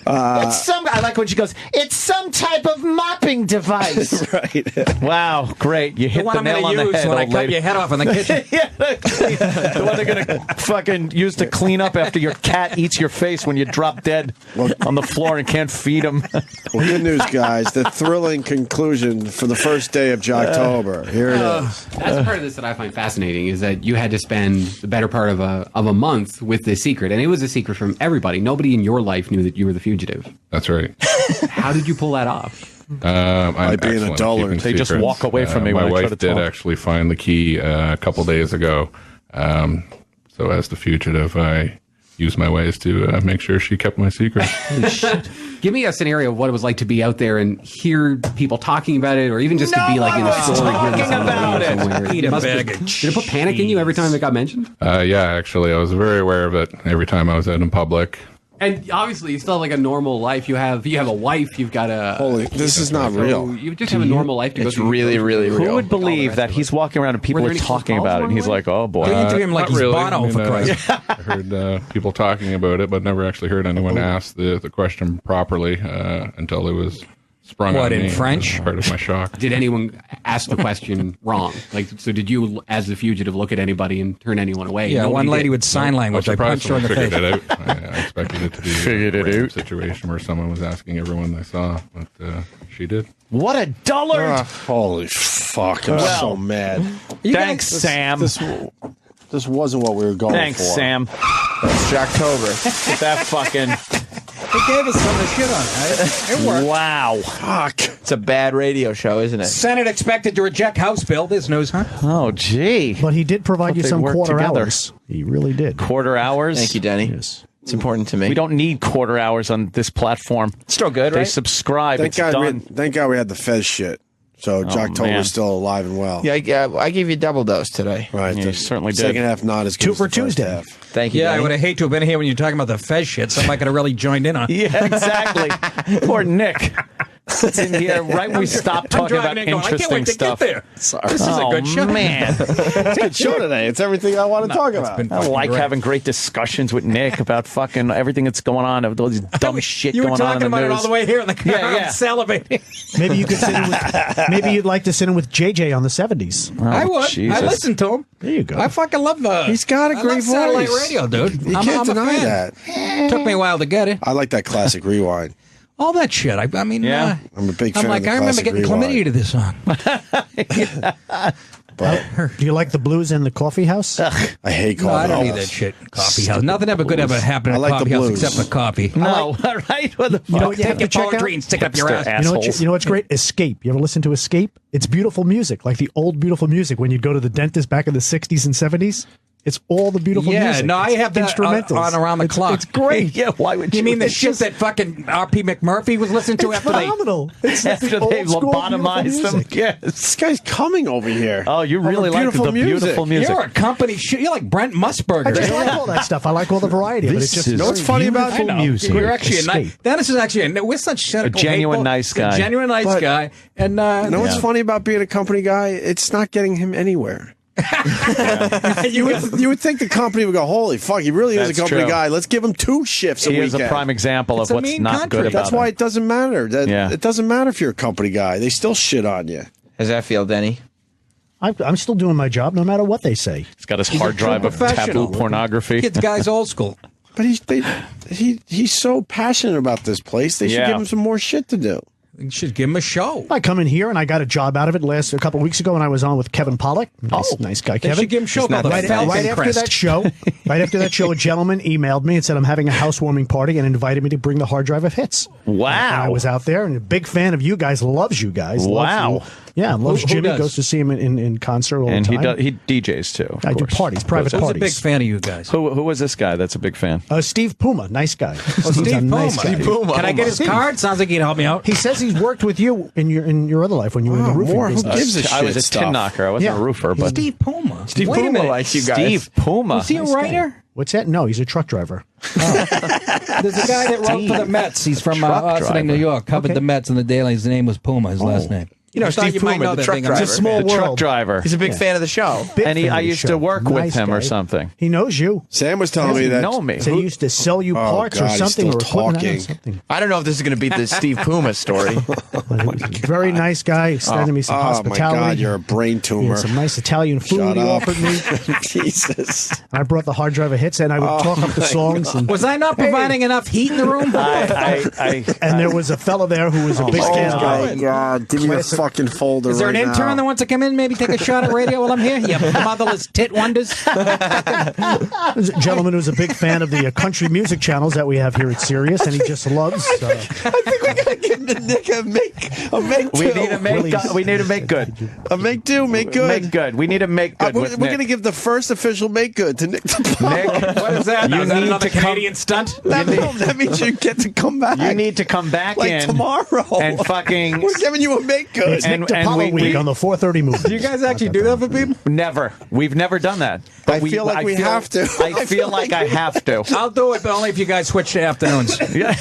Speaker 18: I like when she goes, it's some type of mopping device.
Speaker 5: Right.
Speaker 3: Wow, great. You hit
Speaker 4: The one
Speaker 3: the
Speaker 4: I'm
Speaker 3: nail
Speaker 4: going
Speaker 3: on
Speaker 4: to
Speaker 3: the
Speaker 4: use
Speaker 3: head,
Speaker 4: when I
Speaker 3: old
Speaker 4: cut
Speaker 3: lady.
Speaker 4: your head off in the kitchen.
Speaker 3: Yeah, the one they're going to fucking use to clean up after your cat eats your face when you drop dead on the floor and can't feed him.
Speaker 5: Well, good news, guys. The thrilling conclusion for the first day of Jocktober. Here it is.
Speaker 9: That's the part of this that I find fascinating is that you had to spend the better part of a month with this secret, and it was a secret from everybody. Nobody in your life knew that you were the fugitive.
Speaker 17: That's right.
Speaker 9: How did you pull that off?
Speaker 17: I'm
Speaker 5: being a dullard.
Speaker 3: They just walk away from me
Speaker 17: My
Speaker 3: when I try
Speaker 17: wife
Speaker 3: to
Speaker 17: did
Speaker 3: talk.
Speaker 17: actually find the key a couple days ago. So as the fugitive, I used my ways to make sure she kept my secret.
Speaker 9: Holy shit. Give me a scenario of what it was like to be out there and hear people talking about it, or even just to be like in the store and hear
Speaker 4: about it.
Speaker 9: somewhere.
Speaker 4: Eat a
Speaker 9: Must
Speaker 4: bag
Speaker 9: have-
Speaker 4: of
Speaker 9: Did it put panic in you every time it got mentioned?
Speaker 17: Yeah, actually, I was very aware of it every time I was out in public.
Speaker 9: And obviously, you still have like a normal life. You have a wife. You've got a.
Speaker 5: Holy, this is not
Speaker 9: so
Speaker 5: real.
Speaker 9: You just have a normal life to go
Speaker 6: It's
Speaker 9: through.
Speaker 6: really, really real.
Speaker 3: Who would believe that he's walking around and people
Speaker 9: Were
Speaker 3: are
Speaker 9: there any
Speaker 3: talking
Speaker 9: close
Speaker 3: about it,
Speaker 9: calls
Speaker 3: and he's
Speaker 9: along
Speaker 3: like, "Oh boy."
Speaker 4: They interview him like
Speaker 17: Not
Speaker 4: he's
Speaker 17: really.
Speaker 4: Bono, for Christ.
Speaker 17: I heard people talking about it, but never actually heard anyone ask the question properly until it was sprung
Speaker 4: What,
Speaker 17: on
Speaker 4: in
Speaker 17: me
Speaker 4: French?
Speaker 17: as part of my shock.
Speaker 9: Did anyone ask the question wrong? Like, so did you, as the fugitive, look at anybody and turn anyone away?
Speaker 4: Yeah,
Speaker 9: Nobody
Speaker 4: one lady
Speaker 9: did.
Speaker 4: with sign language. I punched her in the
Speaker 17: Figured
Speaker 4: face.
Speaker 17: it out. I expected it to be
Speaker 3: Figured
Speaker 17: a
Speaker 3: it
Speaker 17: random
Speaker 3: out.
Speaker 17: situation where someone was asking everyone they saw, but she did.
Speaker 3: What a dullard!
Speaker 5: Holy fuck! I'm
Speaker 3: Well,
Speaker 5: so mad.
Speaker 3: Thanks, Sam.
Speaker 5: This wasn't what we were going
Speaker 3: Thanks,
Speaker 5: for.
Speaker 3: Sam.
Speaker 6: That's Jocktober.
Speaker 3: With that fucking.
Speaker 4: They gave us some of the shit on it. It worked.
Speaker 3: Wow.
Speaker 5: Fuck.
Speaker 6: It's a bad radio show, isn't it?
Speaker 4: Senate expected to reject House bill. This news, huh?
Speaker 3: Oh, gee.
Speaker 15: But he did provide you
Speaker 3: They
Speaker 15: some
Speaker 3: work
Speaker 15: quarter
Speaker 3: together.
Speaker 15: hours. He really did.
Speaker 3: Quarter hours?
Speaker 6: Thank you, Denny.
Speaker 15: Yes.
Speaker 6: It's important to me.
Speaker 3: We don't need quarter hours on this platform.
Speaker 6: Still good,
Speaker 3: They
Speaker 6: right?
Speaker 3: subscribe.
Speaker 5: Thank
Speaker 3: It's
Speaker 5: God,
Speaker 3: done.
Speaker 5: thank God we had the Fez shit. So
Speaker 3: man.
Speaker 5: Jocktober's still alive and well.
Speaker 6: Yeah, I gave you a double dose today.
Speaker 5: Right.
Speaker 3: Yeah,
Speaker 5: The
Speaker 3: you certainly did.
Speaker 5: Second half not as good
Speaker 15: Two
Speaker 5: as
Speaker 15: for
Speaker 5: the first
Speaker 15: Tuesday.
Speaker 5: half.
Speaker 6: Thank you,
Speaker 4: Yeah, I
Speaker 6: Denny.
Speaker 4: would have hate to have been here when you're talking about the Fez shit. Somebody could have really joined in on.
Speaker 3: Yeah, exactly. Poor Nick. It's in here right when we stopped
Speaker 4: I'm
Speaker 3: talking about
Speaker 4: driving in going, I can't
Speaker 3: interesting
Speaker 4: wait to
Speaker 3: stuff.
Speaker 4: get there.
Speaker 5: Sorry.
Speaker 4: This is a good show.
Speaker 3: Man.
Speaker 5: It's a good show today. It's everything I want to talk about.
Speaker 3: I like having great discussions with Nick about fucking everything that's going on, of all these dumb shit
Speaker 4: You were
Speaker 3: going on
Speaker 4: talking
Speaker 3: in the
Speaker 4: about it
Speaker 3: news.
Speaker 4: all the way here in the car.
Speaker 3: Yeah, yeah.
Speaker 4: I'm salivating.
Speaker 15: Maybe you could sit in with. Maybe you'd like to sit in with JJ on the 70s.
Speaker 4: I would.
Speaker 3: Jesus.
Speaker 4: I listen to him.
Speaker 15: There you go.
Speaker 4: I fucking love
Speaker 5: He's got a
Speaker 4: I
Speaker 5: great
Speaker 4: love satellite
Speaker 5: voice.
Speaker 4: radio, dude.
Speaker 5: You
Speaker 4: I'm
Speaker 5: can't
Speaker 4: a
Speaker 5: deny
Speaker 4: fan.
Speaker 5: that.
Speaker 4: Took me a while to get it.
Speaker 5: I like that classic rewind.
Speaker 4: All that shit. I mean,
Speaker 3: Yeah.
Speaker 5: I'm a big
Speaker 4: I'm
Speaker 5: fan
Speaker 4: like,
Speaker 5: of the
Speaker 4: I remember
Speaker 5: classic
Speaker 4: getting
Speaker 5: rewind.
Speaker 4: chlamydia to this song.
Speaker 5: But
Speaker 15: Do you like the blues in the coffee house?
Speaker 5: I hate
Speaker 4: No, I
Speaker 5: coffee
Speaker 4: don't need
Speaker 5: house.
Speaker 4: that shit. Coffee house. Nothing ever good ever happened
Speaker 5: I
Speaker 4: at
Speaker 5: like
Speaker 4: a
Speaker 5: the
Speaker 4: coffee house
Speaker 5: blues.
Speaker 4: except for coffee.
Speaker 3: No, right? What the
Speaker 15: You know
Speaker 3: fuck?
Speaker 15: what you have
Speaker 4: Take your
Speaker 15: to check
Speaker 4: poetry
Speaker 15: out?
Speaker 4: and stick it up your
Speaker 3: Hipster
Speaker 4: ass.
Speaker 3: assholes.
Speaker 15: You know what's great? Escape. You ever listen to Escape? It's beautiful music, like the old beautiful music when you'd go to the dentist back in the 60s and 70s. It's all the beautiful
Speaker 4: Yeah,
Speaker 15: music.
Speaker 4: no, I
Speaker 15: It's
Speaker 4: have that
Speaker 15: instrumentals.
Speaker 4: on around the clock.
Speaker 15: It's great.
Speaker 3: Yeah, why would you?
Speaker 4: You mean the
Speaker 3: It's
Speaker 4: shit
Speaker 3: just-
Speaker 4: that fucking R.P. McMurphy was listening to
Speaker 15: It's
Speaker 4: after they...
Speaker 15: phenomenal. It's like
Speaker 3: after
Speaker 15: the
Speaker 3: they
Speaker 15: old school
Speaker 3: lobotomized
Speaker 15: beautiful
Speaker 3: them?
Speaker 15: music.
Speaker 3: Yes.
Speaker 5: This guy's coming over here.
Speaker 3: Oh, you
Speaker 5: Over
Speaker 3: really like the beautiful music.
Speaker 4: You're a company shit. You're like Brent Musburger.
Speaker 15: I just like all that stuff. I like all the variety, but
Speaker 3: This
Speaker 15: it's just
Speaker 3: is
Speaker 5: You know what's funny about
Speaker 4: I know.
Speaker 3: music.
Speaker 4: You're actually a nice.
Speaker 15: Escape.
Speaker 4: Dennis is actually we're such cynical,
Speaker 3: genuine
Speaker 4: hateful-
Speaker 3: nice guy.
Speaker 4: A genuine nice
Speaker 5: But-
Speaker 4: guy, and
Speaker 5: You know what's funny about being a company guy? It's not getting him anywhere. You would think the company would go, holy fuck, he really is
Speaker 3: That's
Speaker 5: a company
Speaker 3: true.
Speaker 5: guy. Let's give him 2 shifts a
Speaker 3: He is
Speaker 5: weekend.
Speaker 3: a prime example
Speaker 4: It's
Speaker 3: of
Speaker 4: a
Speaker 3: what's
Speaker 4: mean
Speaker 3: not
Speaker 4: country.
Speaker 3: good about
Speaker 5: That's why
Speaker 3: him.
Speaker 5: it doesn't matter.
Speaker 3: Yeah.
Speaker 5: It doesn't matter if you're a company guy. They still shit on you.
Speaker 6: How's that feel, Denny?
Speaker 15: I'm still doing my job no matter what they say.
Speaker 3: He's got his hard drive of
Speaker 4: professional.
Speaker 3: taboo pornography.
Speaker 4: the guy's old school.
Speaker 5: But he's so passionate about this place. They should
Speaker 3: Yeah.
Speaker 5: give him some more shit to do.
Speaker 4: You should give him a show.
Speaker 15: I come in here and I got a job out of it a couple of weeks ago when I was on with Kevin Pollak. Nice guy,
Speaker 4: They
Speaker 15: Kevin.
Speaker 4: should give him a show
Speaker 6: It's not
Speaker 4: called the
Speaker 6: that
Speaker 4: Falcon
Speaker 15: Right after
Speaker 4: Crest.
Speaker 15: that show, a gentleman emailed me and said I'm having a housewarming party and invited me to bring the hard drive of hits.
Speaker 3: Wow.
Speaker 15: And I was out there and a big fan of you guys. Loves you guys.
Speaker 3: Wow.
Speaker 15: Loves you. Yeah, loves
Speaker 4: Who
Speaker 15: Jimmy.
Speaker 4: does?
Speaker 15: Goes to see him in concert all
Speaker 3: And
Speaker 15: the
Speaker 3: he
Speaker 15: time.
Speaker 3: he DJs too. Of
Speaker 15: I do
Speaker 3: course.
Speaker 15: parties, private
Speaker 4: Who's a
Speaker 15: parties.
Speaker 4: big fan of you guys?
Speaker 3: Who was this guy? That's a big fan.
Speaker 15: Steve Puma, nice guy.
Speaker 4: Oh,
Speaker 15: Steve's a
Speaker 4: Steve
Speaker 15: nice
Speaker 4: Puma.
Speaker 15: guy.
Speaker 6: Steve Puma.
Speaker 4: Can I get his
Speaker 15: Steve.
Speaker 4: card? Sounds like he'd help me out.
Speaker 15: He says he's worked with you in your other life when you were in the roofing
Speaker 5: more. Who
Speaker 15: business.
Speaker 5: gives a shit?
Speaker 3: I was a
Speaker 5: stuff.
Speaker 3: tin knocker. I wasn't
Speaker 15: Yeah.
Speaker 3: a roofer, but
Speaker 4: Steve Puma.
Speaker 6: Steve
Speaker 4: Wait a
Speaker 6: Puma
Speaker 4: minute.
Speaker 6: likes you guys.
Speaker 3: Steve Puma.
Speaker 4: Was he a writer?
Speaker 15: What's that? No, he's a truck driver.
Speaker 4: There's a guy that wrote for the Mets. He's from
Speaker 3: Truck
Speaker 4: Austin,
Speaker 3: driver.
Speaker 4: New York. Covered
Speaker 15: Okay.
Speaker 4: the Mets in the daily. His name was Puma. His last name.
Speaker 6: You know,
Speaker 4: I thought
Speaker 6: Steve
Speaker 4: you might
Speaker 6: Puma,
Speaker 4: know
Speaker 6: the
Speaker 4: that
Speaker 6: truck
Speaker 4: thing.
Speaker 6: driver.
Speaker 15: It's a small
Speaker 3: the
Speaker 15: world.
Speaker 3: truck driver.
Speaker 6: He's a big fan of the show.
Speaker 15: Big
Speaker 3: And
Speaker 15: fan
Speaker 3: I
Speaker 15: of the
Speaker 3: used
Speaker 15: show.
Speaker 3: to work with
Speaker 15: Nice
Speaker 3: him or
Speaker 15: guy.
Speaker 3: something.
Speaker 15: He knows you.
Speaker 5: Sam was telling me
Speaker 3: Doesn't
Speaker 5: that.
Speaker 3: know me.
Speaker 15: So he used to sell you
Speaker 5: Oh,
Speaker 15: parts
Speaker 5: God,
Speaker 15: or
Speaker 5: he's
Speaker 15: something or
Speaker 5: still
Speaker 15: equipment. I don't know,
Speaker 5: talking.
Speaker 15: something.
Speaker 6: I don't know if this is going to beat the Steve Puma story.
Speaker 15: Very nice guy. Extended me some
Speaker 5: Oh my
Speaker 15: hospitality.
Speaker 5: God, you're a brain
Speaker 15: He had
Speaker 5: tumor.
Speaker 15: some nice Italian food
Speaker 5: Shut
Speaker 15: he
Speaker 5: up.
Speaker 15: offered me.
Speaker 5: Jesus.
Speaker 15: I brought the hard drive of hits and I would talk up the songs. And,
Speaker 4: Was I not providing enough heat in the room?
Speaker 3: I
Speaker 15: and there was a fellow there who was a big
Speaker 5: Oh
Speaker 15: fan
Speaker 5: my
Speaker 15: guy.
Speaker 5: God. Give me a
Speaker 15: Classic
Speaker 5: fucking fucking folder.
Speaker 4: Is there
Speaker 5: right
Speaker 4: an intern
Speaker 5: now.
Speaker 4: that wants to come in, maybe take a shot at radio while I'm here? You motherless tit wonders.
Speaker 15: There's a gentleman who's a big fan of the country music channels that we have here at Sirius, and he just loves.
Speaker 6: I think we gotta give the Nick a make.
Speaker 3: We need a make. We need a make good.
Speaker 5: A make do, make good.
Speaker 3: Make good. We need a make good.
Speaker 5: We're going to give the first official make good to Nick.
Speaker 3: Nick,
Speaker 4: what is that?
Speaker 3: You
Speaker 4: Is that
Speaker 3: need
Speaker 4: another
Speaker 3: to
Speaker 4: Canadian stunt?
Speaker 5: That means you get to come back.
Speaker 3: You need to come back
Speaker 5: like
Speaker 3: in
Speaker 5: tomorrow
Speaker 3: and fucking.
Speaker 5: We're giving you a make good.
Speaker 15: It's Nick DiPaolo week on the 4:30 movie.
Speaker 4: Do you guys actually do that for people?
Speaker 3: Never. We've never done that. But
Speaker 5: I feel like we have to.
Speaker 3: I feel like I have to.
Speaker 4: I'll do it, but only if you guys switch to afternoons.
Speaker 3: Yeah,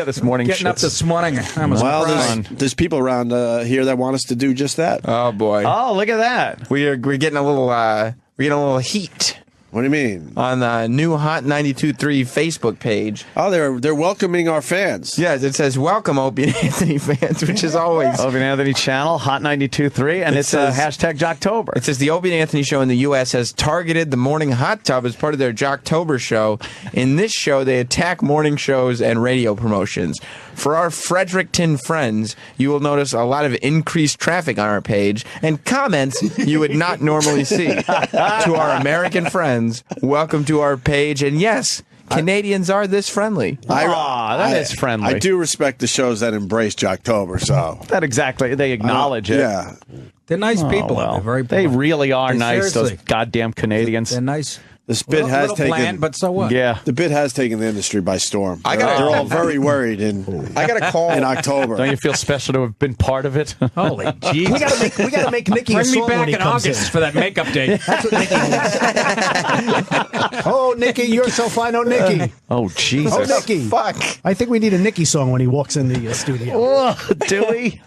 Speaker 3: this morning.
Speaker 4: Getting up this morning.
Speaker 5: Well, there's people around here that want us to do just that.
Speaker 6: Oh boy!
Speaker 3: Oh, look at that.
Speaker 6: We're getting a little heat.
Speaker 5: What do you mean?
Speaker 6: On the new Hot 92.3 Facebook page.
Speaker 5: Oh, they're welcoming our fans.
Speaker 6: Yes, it says welcome Opie and Anthony fans, which is always
Speaker 3: Opie and Anthony channel, Hot 92.3, and it says hashtag Jocktober.
Speaker 6: It says the Opie and Anthony show in the U.S. has targeted the morning hot tub as part of their Jocktober show. In this show, they attack morning shows and radio promotions. For our Fredericton friends, you will notice a lot of increased traffic on our page and comments you would not normally see. To our American friends, welcome to our page. And yes, Canadians are this friendly.
Speaker 3: That is friendly.
Speaker 5: I do respect the shows that embrace Jocktober, so.
Speaker 3: That exactly. They acknowledge it.
Speaker 5: Yeah.
Speaker 4: They're nice people.
Speaker 3: Well,
Speaker 4: They're very
Speaker 3: they really are nice,
Speaker 4: seriously.
Speaker 3: those goddamn Canadians.
Speaker 4: They're nice.
Speaker 5: This bit has
Speaker 4: little
Speaker 5: taken,
Speaker 4: bland, but so what?
Speaker 3: Yeah,
Speaker 5: the bit has taken the industry by storm.
Speaker 6: They're
Speaker 5: all very worried
Speaker 6: I got a call
Speaker 5: in October.
Speaker 3: Don't you feel special to have been part of it?
Speaker 4: Holy jeez.
Speaker 15: We gotta make Nicky a
Speaker 4: Bring me
Speaker 15: song when
Speaker 4: back
Speaker 15: he
Speaker 4: in
Speaker 15: comes
Speaker 4: August
Speaker 15: in.
Speaker 4: for that makeup day.
Speaker 15: That's what Nicky needs. Oh, Nicky, you're so fine. Oh, Nicky.
Speaker 3: Oh, Jesus.
Speaker 15: Oh, Nicky.
Speaker 6: Fuck.
Speaker 15: I think we need a Nicky song when he walks in the studio.
Speaker 3: Oh, do we?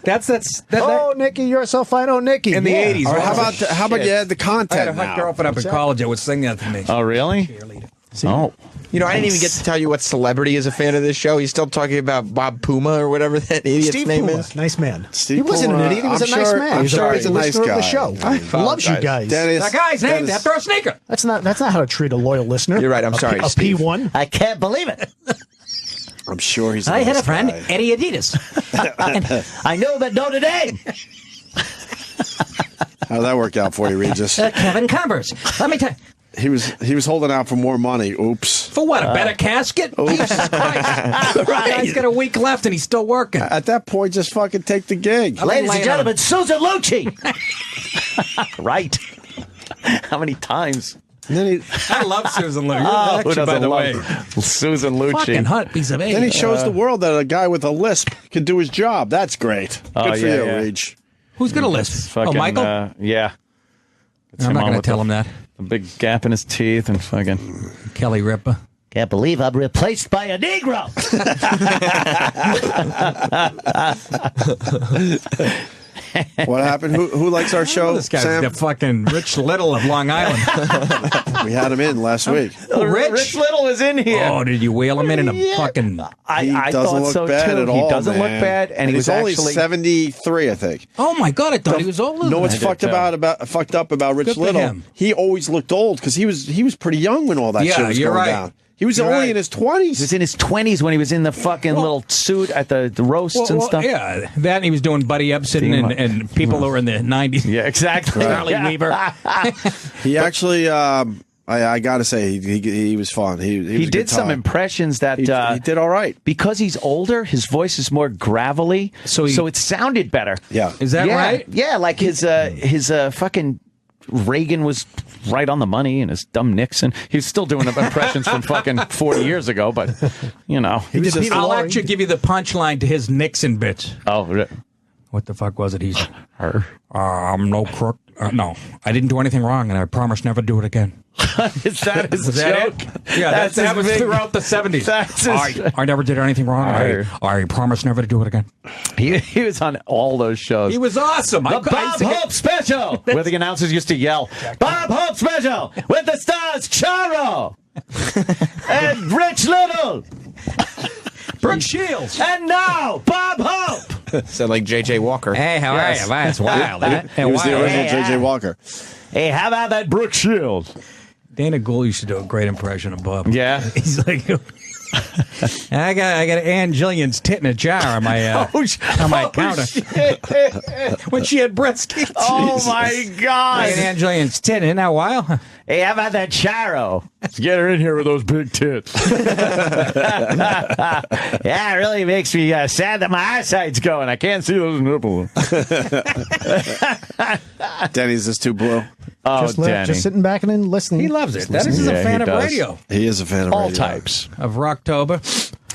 Speaker 15: Oh, Nicky, you're so fine. Oh, Nicky.
Speaker 4: In the 80s.
Speaker 5: Or how about you add the
Speaker 4: I had
Speaker 5: content
Speaker 4: a hot
Speaker 5: now?
Speaker 4: girlfriend up in college that would sing that to me.
Speaker 3: Oh, really? Oh.
Speaker 6: You know, I didn't even get to tell you what celebrity is a fan of this show. He's still talking about Bob Puma or whatever that idiot's
Speaker 15: Steve
Speaker 6: name
Speaker 15: Puma.
Speaker 6: is.
Speaker 15: Nice man.
Speaker 5: Steve
Speaker 15: he wasn't
Speaker 5: Puma,
Speaker 15: an idiot. He was
Speaker 5: I'm
Speaker 15: a nice
Speaker 5: sure-
Speaker 15: man.
Speaker 5: I'm
Speaker 15: He's
Speaker 5: sure
Speaker 15: a
Speaker 5: he's a nice
Speaker 15: listener of the
Speaker 5: guy.
Speaker 15: show.
Speaker 5: I
Speaker 15: He loves you guys.
Speaker 5: Dennis,
Speaker 4: That guy's named after a sneaker.
Speaker 15: That's not how to treat a loyal listener.
Speaker 6: You're right. I'm sorry,
Speaker 15: A
Speaker 6: Steve.
Speaker 15: P1.
Speaker 18: I can't believe it.
Speaker 5: I'm sure he's.
Speaker 18: I had
Speaker 5: nice
Speaker 18: a friend,
Speaker 5: guy.
Speaker 18: Eddie Adidas. I know him at Notre Dame.
Speaker 5: How'd that work out for you, Regis?
Speaker 18: Kevin Converse. Let me tell you.
Speaker 5: He was holding out for more money. Oops.
Speaker 4: For what? A better casket? Jesus Christ.
Speaker 5: Right.
Speaker 4: He's got a week left and he's still working.
Speaker 5: At that point, just fucking take the gig.
Speaker 18: Ladies and gentlemen, Susan Lucci.
Speaker 3: Right. How many times?
Speaker 4: I love Susan Lucci.
Speaker 3: Oh, who
Speaker 4: Actually, by
Speaker 3: doesn't
Speaker 4: the
Speaker 3: love
Speaker 4: way,
Speaker 3: Susan Lucci?
Speaker 4: fucking hot piece of
Speaker 5: Then he shows the world that a guy with a lisp can do his job. That's great. Good for you, Reg.
Speaker 4: Who's got a list?
Speaker 3: Fucking,
Speaker 4: Oh, Michael?
Speaker 3: Yeah.
Speaker 4: I'm not going to tell him that.
Speaker 3: A big gap in his teeth and fucking
Speaker 4: Kelly Ripa.
Speaker 18: Can't believe I'm replaced by a Negro.
Speaker 5: What happened? Who likes our show?
Speaker 4: This guy's
Speaker 5: Sam?
Speaker 4: the fucking Rich Little of Long Island.
Speaker 5: We had him in last week.
Speaker 3: Rich Little is in here.
Speaker 4: Oh, did you wheel him in a fucking...
Speaker 5: He
Speaker 3: I
Speaker 5: doesn't
Speaker 3: thought
Speaker 5: look
Speaker 3: so
Speaker 5: bad
Speaker 3: too.
Speaker 5: at all.
Speaker 3: He doesn't
Speaker 5: man.
Speaker 3: look bad, and he
Speaker 5: he's
Speaker 3: was
Speaker 5: only
Speaker 3: actually
Speaker 5: 73, I think.
Speaker 4: Oh, my God, I thought he was older.
Speaker 5: No, what's
Speaker 3: I did
Speaker 5: fucked
Speaker 3: too.
Speaker 5: fucked up about Rich
Speaker 4: Good for
Speaker 5: Little?
Speaker 4: him.
Speaker 5: He always looked old because he was pretty young when all that
Speaker 4: Yeah,
Speaker 5: shit was
Speaker 4: you're
Speaker 5: going
Speaker 4: right.
Speaker 5: down. He was
Speaker 4: You're
Speaker 5: only
Speaker 4: right.
Speaker 5: in his
Speaker 3: He was
Speaker 5: 20s.
Speaker 3: in his 20s when he was in the fucking little suit at the roasts and stuff.
Speaker 4: Yeah, that and he was doing Buddy Epson and people who were in the 90s.
Speaker 3: Yeah, exactly.
Speaker 4: Charlie Weaver.
Speaker 5: He actually, I got to say, he was fun. He was a good
Speaker 3: did some
Speaker 5: time.
Speaker 3: impressions that
Speaker 5: He did all right.
Speaker 3: because he's older, his voice is more gravelly,
Speaker 4: So
Speaker 3: it sounded better.
Speaker 5: Yeah.
Speaker 4: Is that right?
Speaker 3: Yeah, like his fucking Reagan was right on the money, and his dumb Nixon. He was still doing impressions from fucking 40 years ago, but you know,
Speaker 4: I'll actually give you the punchline to his Nixon bit.
Speaker 3: Oh,
Speaker 4: What the fuck was it? He's I'm no crook. No, I didn't do anything wrong, and I promise never do it again.
Speaker 3: is that his
Speaker 4: Was that
Speaker 3: joke?
Speaker 4: it? Yeah,
Speaker 3: That's
Speaker 4: that
Speaker 3: his
Speaker 4: was
Speaker 3: big-
Speaker 4: throughout the 70s.
Speaker 3: That's his-
Speaker 4: I never did anything wrong. I promise never to do it again.
Speaker 3: He was on all those shows.
Speaker 4: He was awesome.
Speaker 3: The Bob Hope Special, where the announcers used to yell, "Bob Hope Special with the stars Charo and Rich Little,
Speaker 4: Brooke Shields,
Speaker 3: and now Bob Hope."
Speaker 6: Sound like J.J. Walker.
Speaker 4: Hey, how are you? That's wild.
Speaker 5: He was the original J.J. Walker.
Speaker 3: Hey, how about that Brooke Shields?
Speaker 4: Dana Gould used to do a great impression of Bob.
Speaker 3: Yeah,
Speaker 4: He's like, I got Ann Jillian's tit in a jar on my on my counter when she had breast cancer.
Speaker 3: Oh my God!
Speaker 4: I got Ann Jillian's tit. Isn't that wild?
Speaker 3: Hey, how about that Charo?
Speaker 7: Let's get her in here with those big tits.
Speaker 3: Yeah, it really makes me sad that my eyesight's going. I can't see those nipples.
Speaker 5: Denny's is too blue.
Speaker 3: Oh, Denny.
Speaker 15: Just sitting back and listening.
Speaker 4: He loves it. Dennis is a fan of radio.
Speaker 5: He is a fan of
Speaker 3: all
Speaker 5: radio.
Speaker 3: types
Speaker 4: of Jocktober.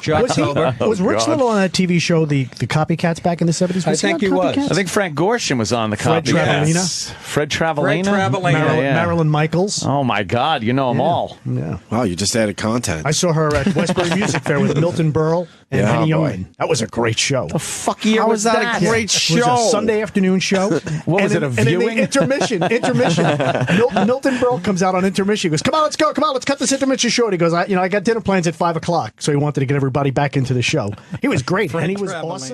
Speaker 4: Jocktober.
Speaker 15: Was Rich Little on that TV show, the Copycats, back in the 70s?
Speaker 4: I think he was.
Speaker 3: I think Frank Gorshin was on the
Speaker 15: Fred
Speaker 3: Copycats.
Speaker 15: Travalena.
Speaker 3: Fred Travalena.
Speaker 15: Marilyn Michaels.
Speaker 3: Oh my God, you know them all.
Speaker 15: Yeah.
Speaker 5: Wow, you just added content.
Speaker 15: I saw her at Westbury Music Fair with Milton Berle and Henny
Speaker 5: boy.
Speaker 15: Youngman. That was a great show.
Speaker 3: The fuck year
Speaker 5: How
Speaker 3: was
Speaker 5: was that a great
Speaker 15: It was
Speaker 5: show?
Speaker 15: a Sunday afternoon show.
Speaker 3: What was it, a viewing?
Speaker 15: And then the intermission. Milton Berle comes out on intermission. He goes, "Come on, let's go. Come on, let's cut this intermission short." He goes, I got dinner plans at 5:00, so he wanted to get everybody back into the show. He was great, and he was awesome.